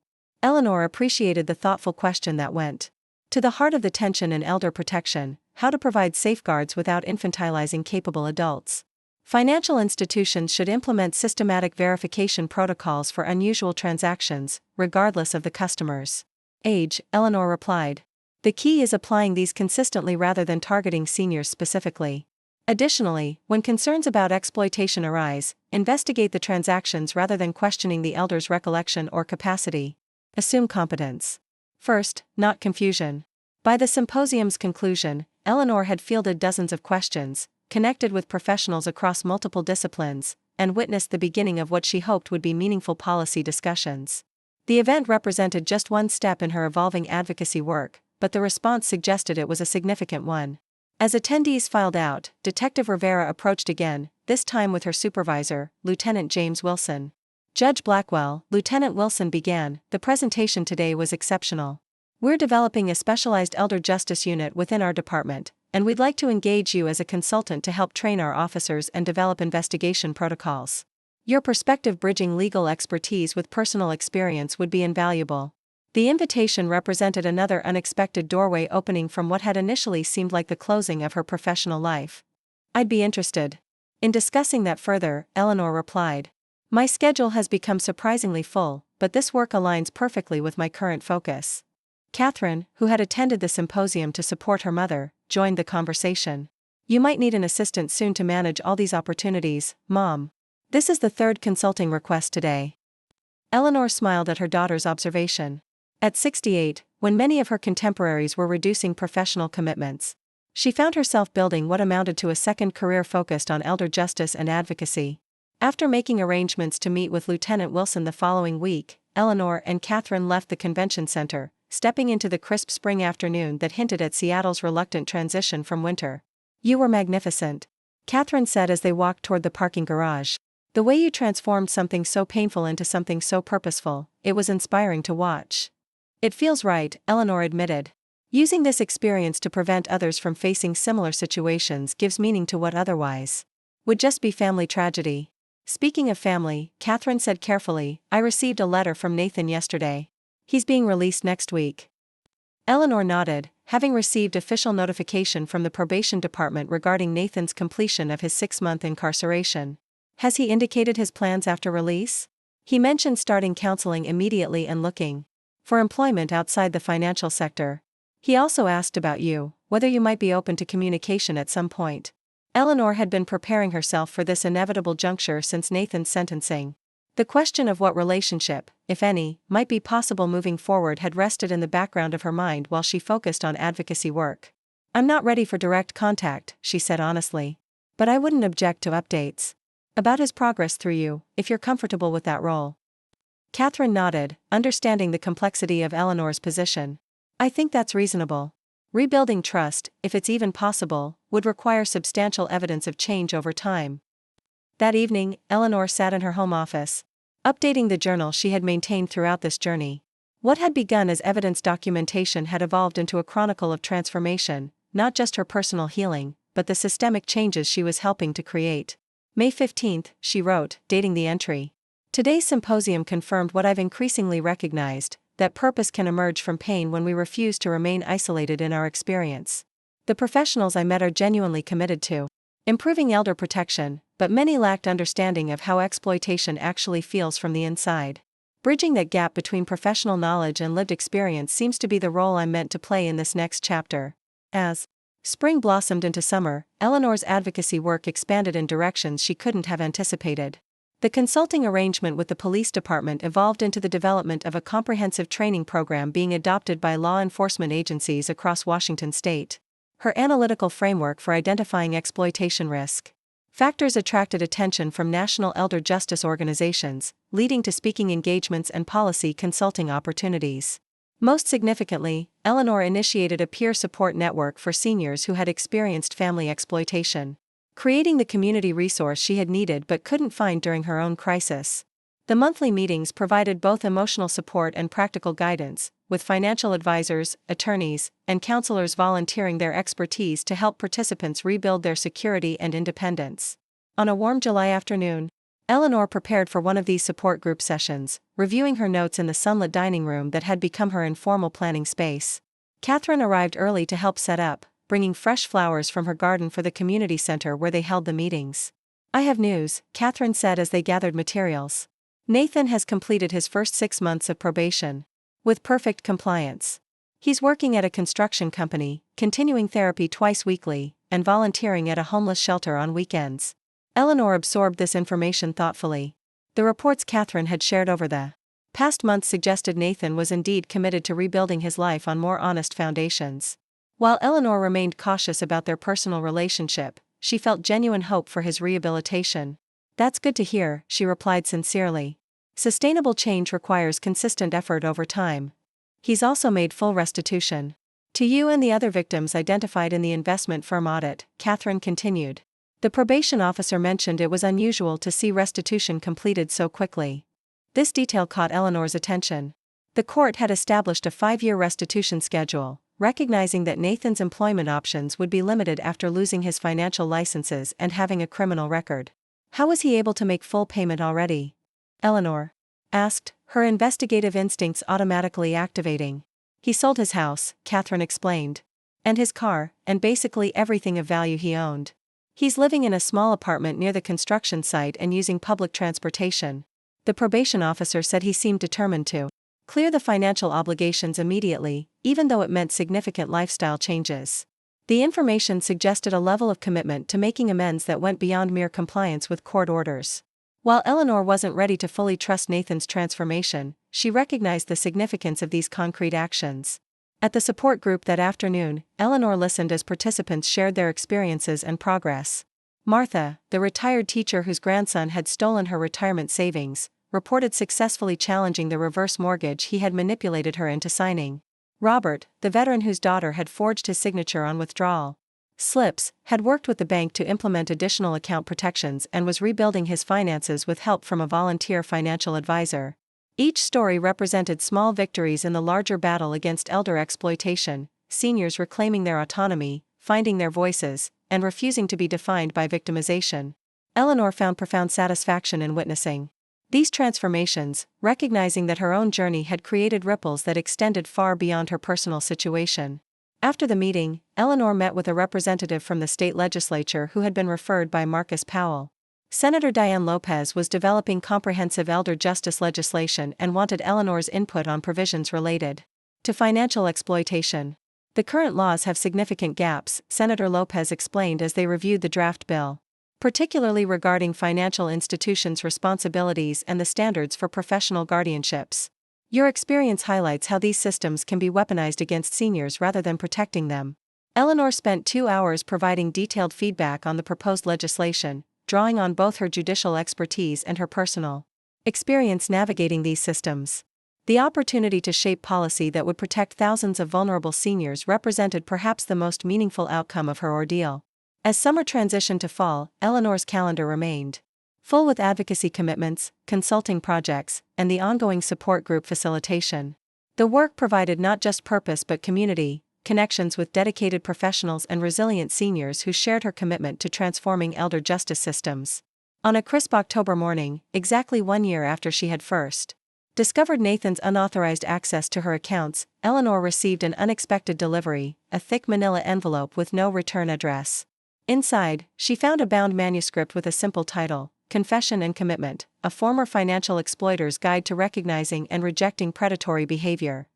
Eleanor appreciated the thoughtful question that went to the heart of the tension in elder protection: how to provide safeguards without infantilizing capable adults. Financial institutions should implement systematic verification protocols for unusual transactions, regardless of the customer's age, Eleanor replied. The key is applying these consistently rather than targeting seniors specifically. Additionally, when concerns about exploitation arise, investigate the transactions rather than questioning the elder's recollection or capacity. Assume competence. First, not confusion. By the symposium's conclusion, Eleanor had fielded dozens of questions, connected with professionals across multiple disciplines, and witnessed the beginning of what she hoped would be meaningful policy discussions. The event represented just one step in her evolving advocacy work, but the response suggested it was a significant one. As attendees filed out, Detective Rivera approached again, this time with her supervisor, Lieutenant James Wilson. Judge Blackwell, Lieutenant Wilson began, the presentation today was exceptional. We're developing a specialized elder justice unit within our department, and we'd like to engage you as a consultant to help train our officers and develop investigation protocols. Your perspective bridging legal expertise with personal experience would be invaluable. The invitation represented another unexpected doorway opening from what had initially seemed like the closing of her professional life. I'd be interested in discussing that further, Eleanor replied. My schedule has become surprisingly full, but this work aligns perfectly with my current focus. Catherine, who had attended the symposium to support her mother, joined the conversation. You might need an assistant soon to manage all these opportunities, Mom. This is the third consulting request today. Eleanor smiled at her daughter's observation. At 68, when many of her contemporaries were reducing professional commitments, she found herself building what amounted to a second career focused on elder justice and advocacy. After making arrangements to meet with Lieutenant Wilson the following week, Eleanor and Catherine left the convention center, stepping into the crisp spring afternoon that hinted at Seattle's reluctant transition from winter. You were magnificent, Catherine said as they walked toward the parking garage. The way you transformed something so painful into something so purposeful, it was inspiring to watch. It feels right, Eleanor admitted. Using this experience to prevent others from facing similar situations gives meaning to what otherwise would just be family tragedy. Speaking of family, Catherine said carefully, I received a letter from Nathan yesterday. He's being released next week. Eleanor nodded, having received official notification from the probation department regarding Nathan's completion of his 6-month incarceration. Has he indicated his plans after release? He mentioned starting counseling immediately and looking for employment outside the financial sector. He also asked about you, whether you might be open to communication at some point. Eleanor had been preparing herself for this inevitable juncture since Nathan's sentencing. The question of what relationship, if any, might be possible moving forward had rested in the background of her mind while she focused on advocacy work. I'm not ready for direct contact, she said honestly. But I wouldn't object to updates about his progress through you, if you're comfortable with that role. Catherine nodded, understanding the complexity of Eleanor's position. I think that's reasonable. Rebuilding trust, if it's even possible, would require substantial evidence of change over time. That evening, Eleanor sat in her home office, updating the journal she had maintained throughout this journey. What had begun as evidence documentation had evolved into a chronicle of transformation, not just her personal healing, but the systemic changes she was helping to create. May 15th, she wrote, dating the entry. Today's symposium confirmed what I've increasingly recognized, that purpose can emerge from pain when we refuse to remain isolated in our experience. The professionals I met are genuinely committed to improving elder protection, but many lacked understanding of how exploitation actually feels from the inside. Bridging that gap between professional knowledge and lived experience seems to be the role I'm meant to play in this next chapter. As spring blossomed into summer, Eleanor's advocacy work expanded in directions she couldn't have anticipated. The consulting arrangement with the police department evolved into the development of a comprehensive training program being adopted by law enforcement agencies across Washington state. Her analytical framework for identifying exploitation risk factors attracted attention from national elder justice organizations, leading to speaking engagements and policy consulting opportunities. Most significantly, Eleanor initiated a peer support network for seniors who had experienced family exploitation, creating the community resource she had needed but couldn't find during her own crisis. The monthly meetings provided both emotional support and practical guidance, with financial advisors, attorneys, and counselors volunteering their expertise to help participants rebuild their security and independence. On a warm July afternoon, Eleanor prepared for one of these support group sessions, reviewing her notes in the sunlit dining room that had become her informal planning space. Catherine arrived early to help set up, bringing fresh flowers from her garden for the community center where they held the meetings. I have news, Catherine said as they gathered materials. Nathan has completed his first 6 months of probation with perfect compliance. He's working at a construction company, continuing therapy twice weekly, and volunteering at a homeless shelter on weekends. Eleanor absorbed this information thoughtfully. The reports Catherine had shared over the past months suggested Nathan was indeed committed to rebuilding his life on more honest foundations. While Eleanor remained cautious about their personal relationship, she felt genuine hope for his rehabilitation. "That's good to hear," she replied sincerely. "Sustainable change requires consistent effort over time." He's also made full restitution to you and the other victims identified in the investment firm audit, Catherine continued. The probation officer mentioned it was unusual to see restitution completed so quickly. This detail caught Eleanor's attention. The court had established a 5-year restitution schedule, recognizing that Nathan's employment options would be limited after losing his financial licenses and having a criminal record. How was he able to make full payment already? Eleanor asked, her investigative instincts automatically activating. He sold his house, Catherine explained. And his car, and basically everything of value he owned. He's living in a small apartment near the construction site and using public transportation. The probation officer said he seemed determined to clear the financial obligations immediately, even though it meant significant lifestyle changes. The information suggested a level of commitment to making amends that went beyond mere compliance with court orders. While Eleanor wasn't ready to fully trust Nathan's transformation, she recognized the significance of these concrete actions. At the support group that afternoon, Eleanor listened as participants shared their experiences and progress. Martha, the retired teacher whose grandson had stolen her retirement savings, reported successfully challenging the reverse mortgage he had manipulated her into signing. Robert, the veteran whose daughter had forged his signature on withdrawal slips, had worked with the bank to implement additional account protections and was rebuilding his finances with help from a volunteer financial advisor. Each story represented small victories in the larger battle against elder exploitation, seniors reclaiming their autonomy, finding their voices, and refusing to be defined by victimization. Eleanor found profound satisfaction in witnessing these transformations, recognizing that her own journey had created ripples that extended far beyond her personal situation. After the meeting, Eleanor met with a representative from the state legislature who had been referred by Marcus Powell. Senator Diane Lopez was developing comprehensive elder justice legislation and wanted Eleanor's input on provisions related to financial exploitation. The current laws have significant gaps, Senator Lopez explained as they reviewed the draft bill, particularly regarding financial institutions' responsibilities and the standards for professional guardianships. Your experience highlights how these systems can be weaponized against seniors rather than protecting them. Eleanor spent 2 hours providing detailed feedback on the proposed legislation, drawing on both her judicial expertise and her personal experience navigating these systems. The opportunity to shape policy that would protect thousands of vulnerable seniors represented perhaps the most meaningful outcome of her ordeal. As summer transitioned to fall, Eleanor's calendar remained full with advocacy commitments, consulting projects, and the ongoing support group facilitation. The work provided not just purpose but community, connections with dedicated professionals and resilient seniors who shared her commitment to transforming elder justice systems. On a crisp October morning, exactly 1 year after she had first discovered Nathan's unauthorized access to her accounts, Eleanor received an unexpected delivery, a thick manila envelope with no return address. Inside, she found a bound manuscript with a simple title, Confession and Commitment, a former financial exploiter's guide to recognizing and rejecting predatory behavior.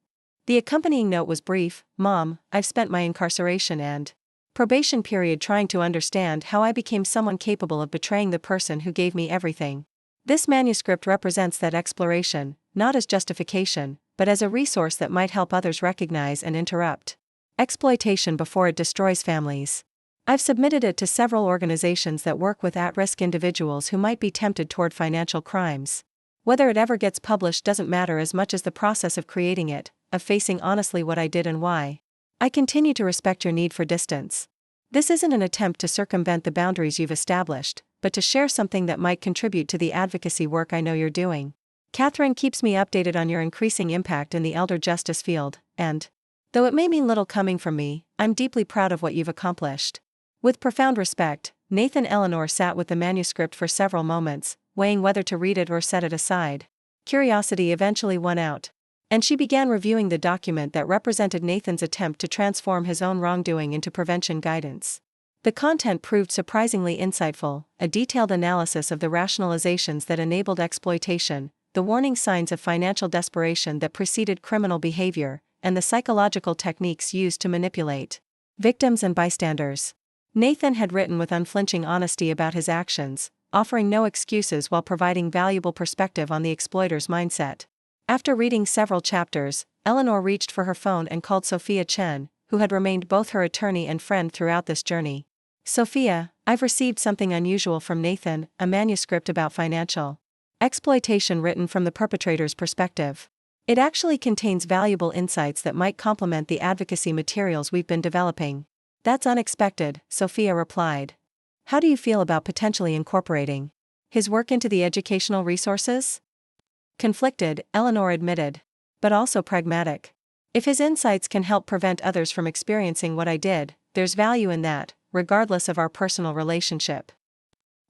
The accompanying note was brief: "Mom, I've spent my incarceration and probation period trying to understand how I became someone capable of betraying the person who gave me everything." This manuscript represents that exploration, not as justification, but as a resource that might help others recognize and interrupt exploitation before it destroys families. I've submitted it to several organizations that work with at-risk individuals who might be tempted toward financial crimes. Whether it ever gets published doesn't matter as much as the process of creating it, of facing honestly what I did and why. I continue to respect your need for distance. This isn't an attempt to circumvent the boundaries you've established, but to share something that might contribute to the advocacy work I know you're doing. Catherine keeps me updated on your increasing impact in the elder justice field, and, though it may mean little coming from me, I'm deeply proud of what you've accomplished. With profound respect, Nathan. Eleanor sat with the manuscript for several moments, weighing whether to read it or set it aside. Curiosity eventually won out, and she began reviewing the document that represented Nathan's attempt to transform his own wrongdoing into prevention guidance. The content proved surprisingly insightful, a detailed analysis of the rationalizations that enabled exploitation, the warning signs of financial desperation that preceded criminal behavior, and the psychological techniques used to manipulate victims and bystanders. Nathan had written with unflinching honesty about his actions, offering no excuses while providing valuable perspective on the exploiter's mindset. After reading several chapters, Eleanor reached for her phone and called Sophia Chen, who had remained both her attorney and friend throughout this journey. "Sophia, I've received something unusual from Nathan, a manuscript about financial exploitation written from the perpetrator's perspective. It actually contains valuable insights that might complement the advocacy materials we've been developing." "That's unexpected," Sophia replied. "How do you feel about potentially incorporating his work into the educational resources?" "Conflicted," Eleanor admitted. "But also pragmatic. If his insights can help prevent others from experiencing what I did, there's value in that, regardless of our personal relationship.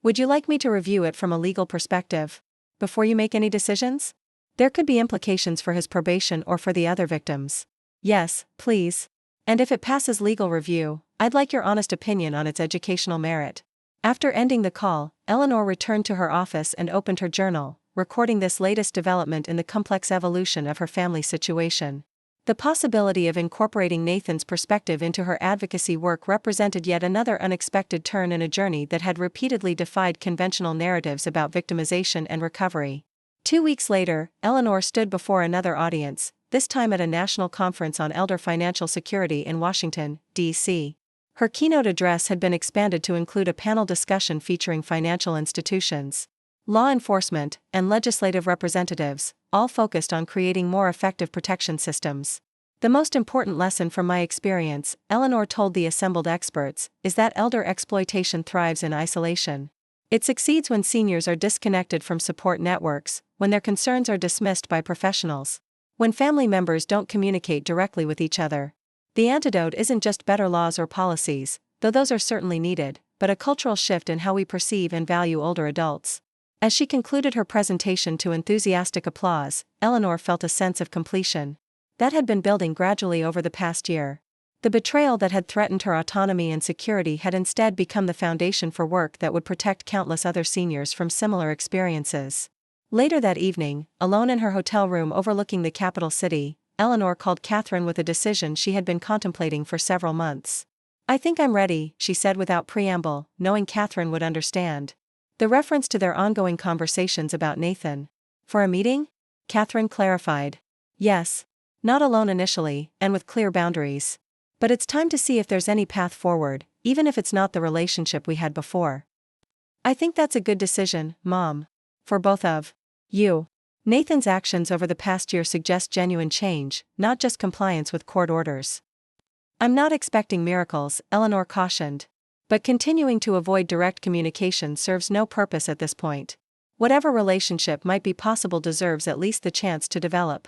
Would you like me to review it from a legal perspective before you make any decisions? There could be implications for his probation or for the other victims." "Yes, please. And if it passes legal review, I'd like your honest opinion on its educational merit." After ending the call, Eleanor returned to her office and opened her journal, recording this latest development in the complex evolution of her family situation. The possibility of incorporating Nathan's perspective into her advocacy work represented yet another unexpected turn in a journey that had repeatedly defied conventional narratives about victimization and recovery. 2 weeks later, Eleanor stood before another audience, this time at a national conference on elder financial security in Washington, D.C. Her keynote address had been expanded to include a panel discussion featuring financial institutions, law enforcement, and legislative representatives, all focused on creating more effective protection systems. "The most important lesson from my experience," Eleanor told the assembled experts, "is that elder exploitation thrives in isolation. It succeeds when seniors are disconnected from support networks, when their concerns are dismissed by professionals, when family members don't communicate directly with each other. The antidote isn't just better laws or policies, though those are certainly needed, but a cultural shift in how we perceive and value older adults." As she concluded her presentation to enthusiastic applause, Eleanor felt a sense of completion that had been building gradually over the past year. The betrayal that had threatened her autonomy and security had instead become the foundation for work that would protect countless other seniors from similar experiences. Later that evening, alone in her hotel room overlooking the capital city, Eleanor called Catherine with a decision she had been contemplating for several months. "I think I'm ready," she said without preamble, knowing Catherine would understand the reference to their ongoing conversations about Nathan. "For a meeting?" Catherine clarified. "Yes. Not alone initially, and with clear boundaries. But it's time to see if there's any path forward, even if it's not the relationship we had before." "I think that's a good decision, Mom. For both of you. Nathan's actions over the past year suggest genuine change, not just compliance with court orders." "I'm not expecting miracles," Eleanor cautioned. "But continuing to avoid direct communication serves no purpose at this point. Whatever relationship might be possible deserves at least the chance to develop."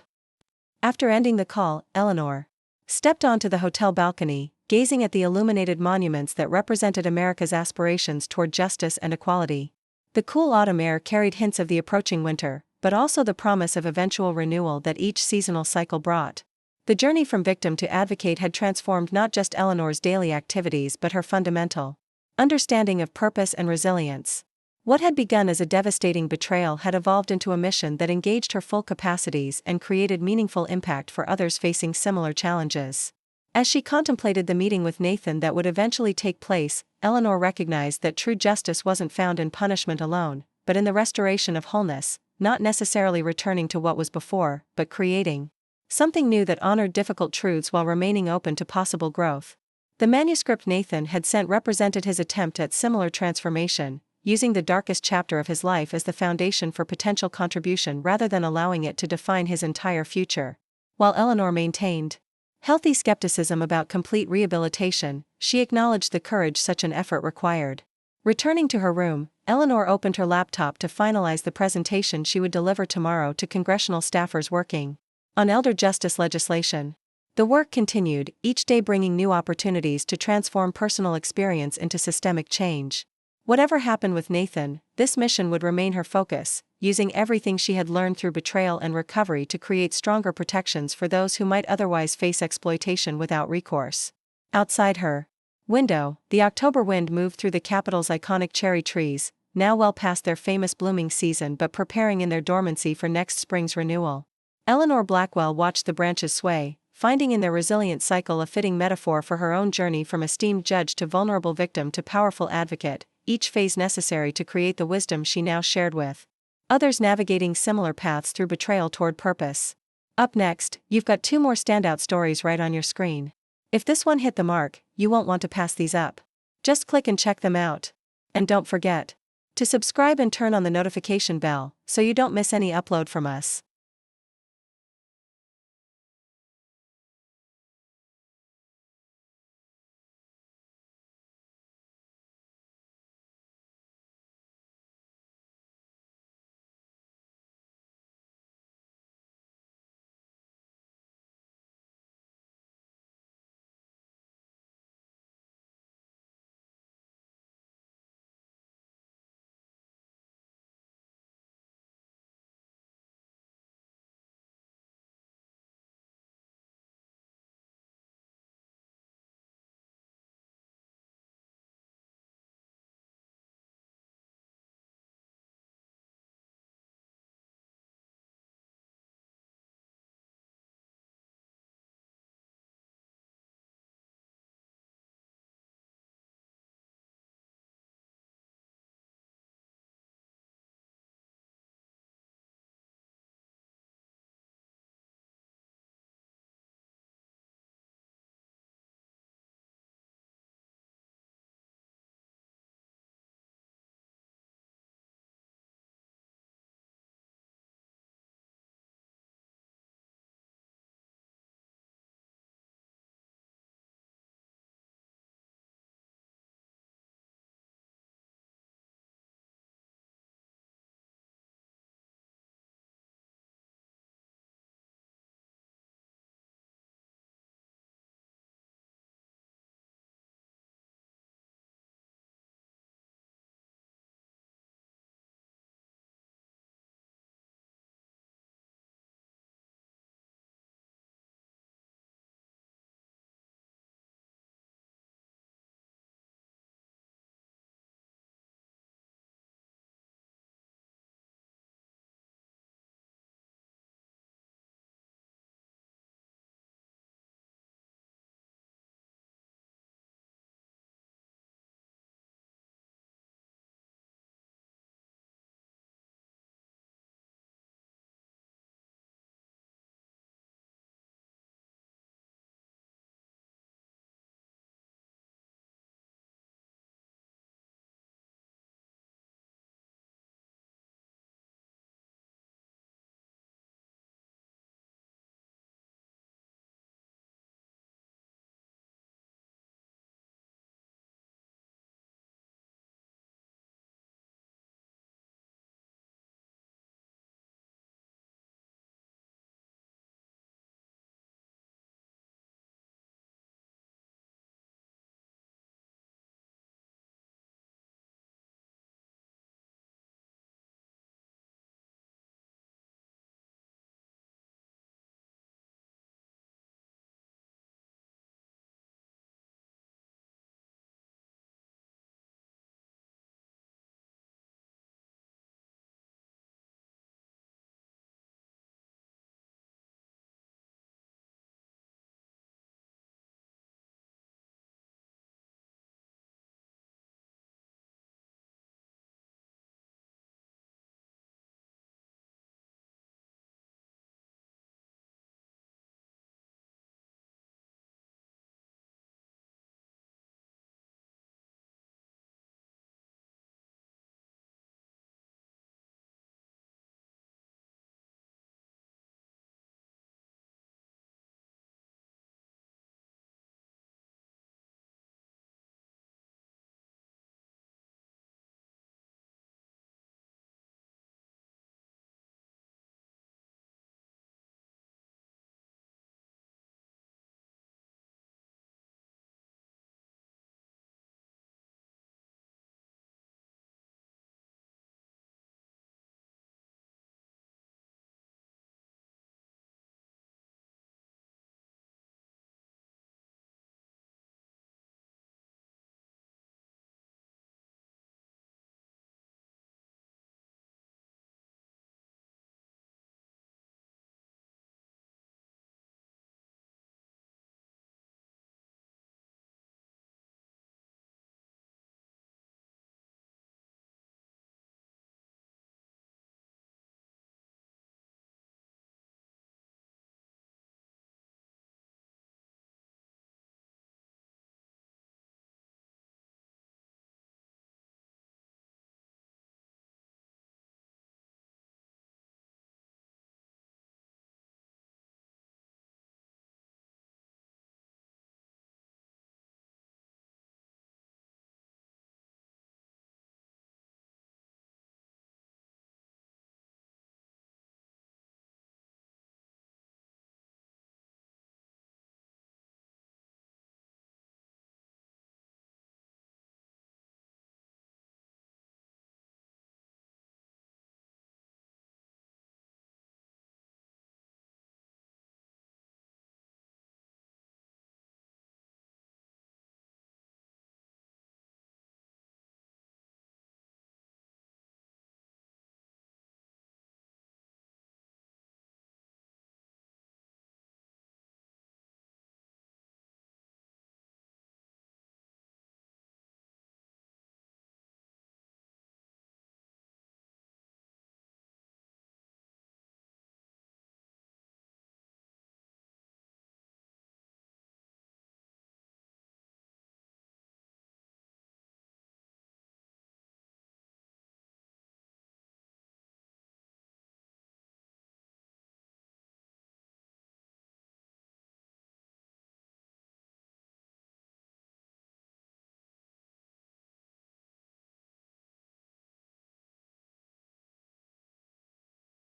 After ending the call, Eleanor stepped onto the hotel balcony, gazing at the illuminated monuments that represented America's aspirations toward justice and equality. The cool autumn air carried hints of the approaching winter, but also the promise of eventual renewal that each seasonal cycle brought. The journey from victim to advocate had transformed not just Eleanor's daily activities but her fundamental understanding of purpose and resilience. What had begun as a devastating betrayal had evolved into a mission that engaged her full capacities and created meaningful impact for others facing similar challenges. As she contemplated the meeting with Nathan that would eventually take place, Eleanor recognized that true justice wasn't found in punishment alone, but in the restoration of wholeness, not necessarily returning to what was before, but creating something new that honored difficult truths while remaining open to possible growth. The manuscript Nathan had sent represented his attempt at similar transformation, using the darkest chapter of his life as the foundation for potential contribution rather than allowing it to define his entire future. While Eleanor maintained healthy skepticism about complete rehabilitation, she acknowledged the courage such an effort required. Returning to her room, Eleanor opened her laptop to finalize the presentation she would deliver tomorrow to congressional staffers working on elder justice legislation. The work continued, each day bringing new opportunities to transform personal experience into systemic change. Whatever happened with Nathan, this mission would remain her focus, using everything she had learned through betrayal and recovery to create stronger protections for those who might otherwise face exploitation without recourse. Outside her window, the October wind moved through the capital's iconic cherry trees, now well past their famous blooming season but preparing in their dormancy for next spring's renewal. Eleanor Blackwell watched the branches sway, finding in their resilient cycle a fitting metaphor for her own journey from esteemed judge to vulnerable victim to powerful advocate, each phase necessary to create the wisdom she now shared with others, navigating similar paths through betrayal toward purpose. Up next, you've got two more standout stories right on your screen. If this one hit the mark, you won't want to pass these up. Just click and check them out. And don't forget to subscribe and turn on the notification bell so you don't miss any upload from us.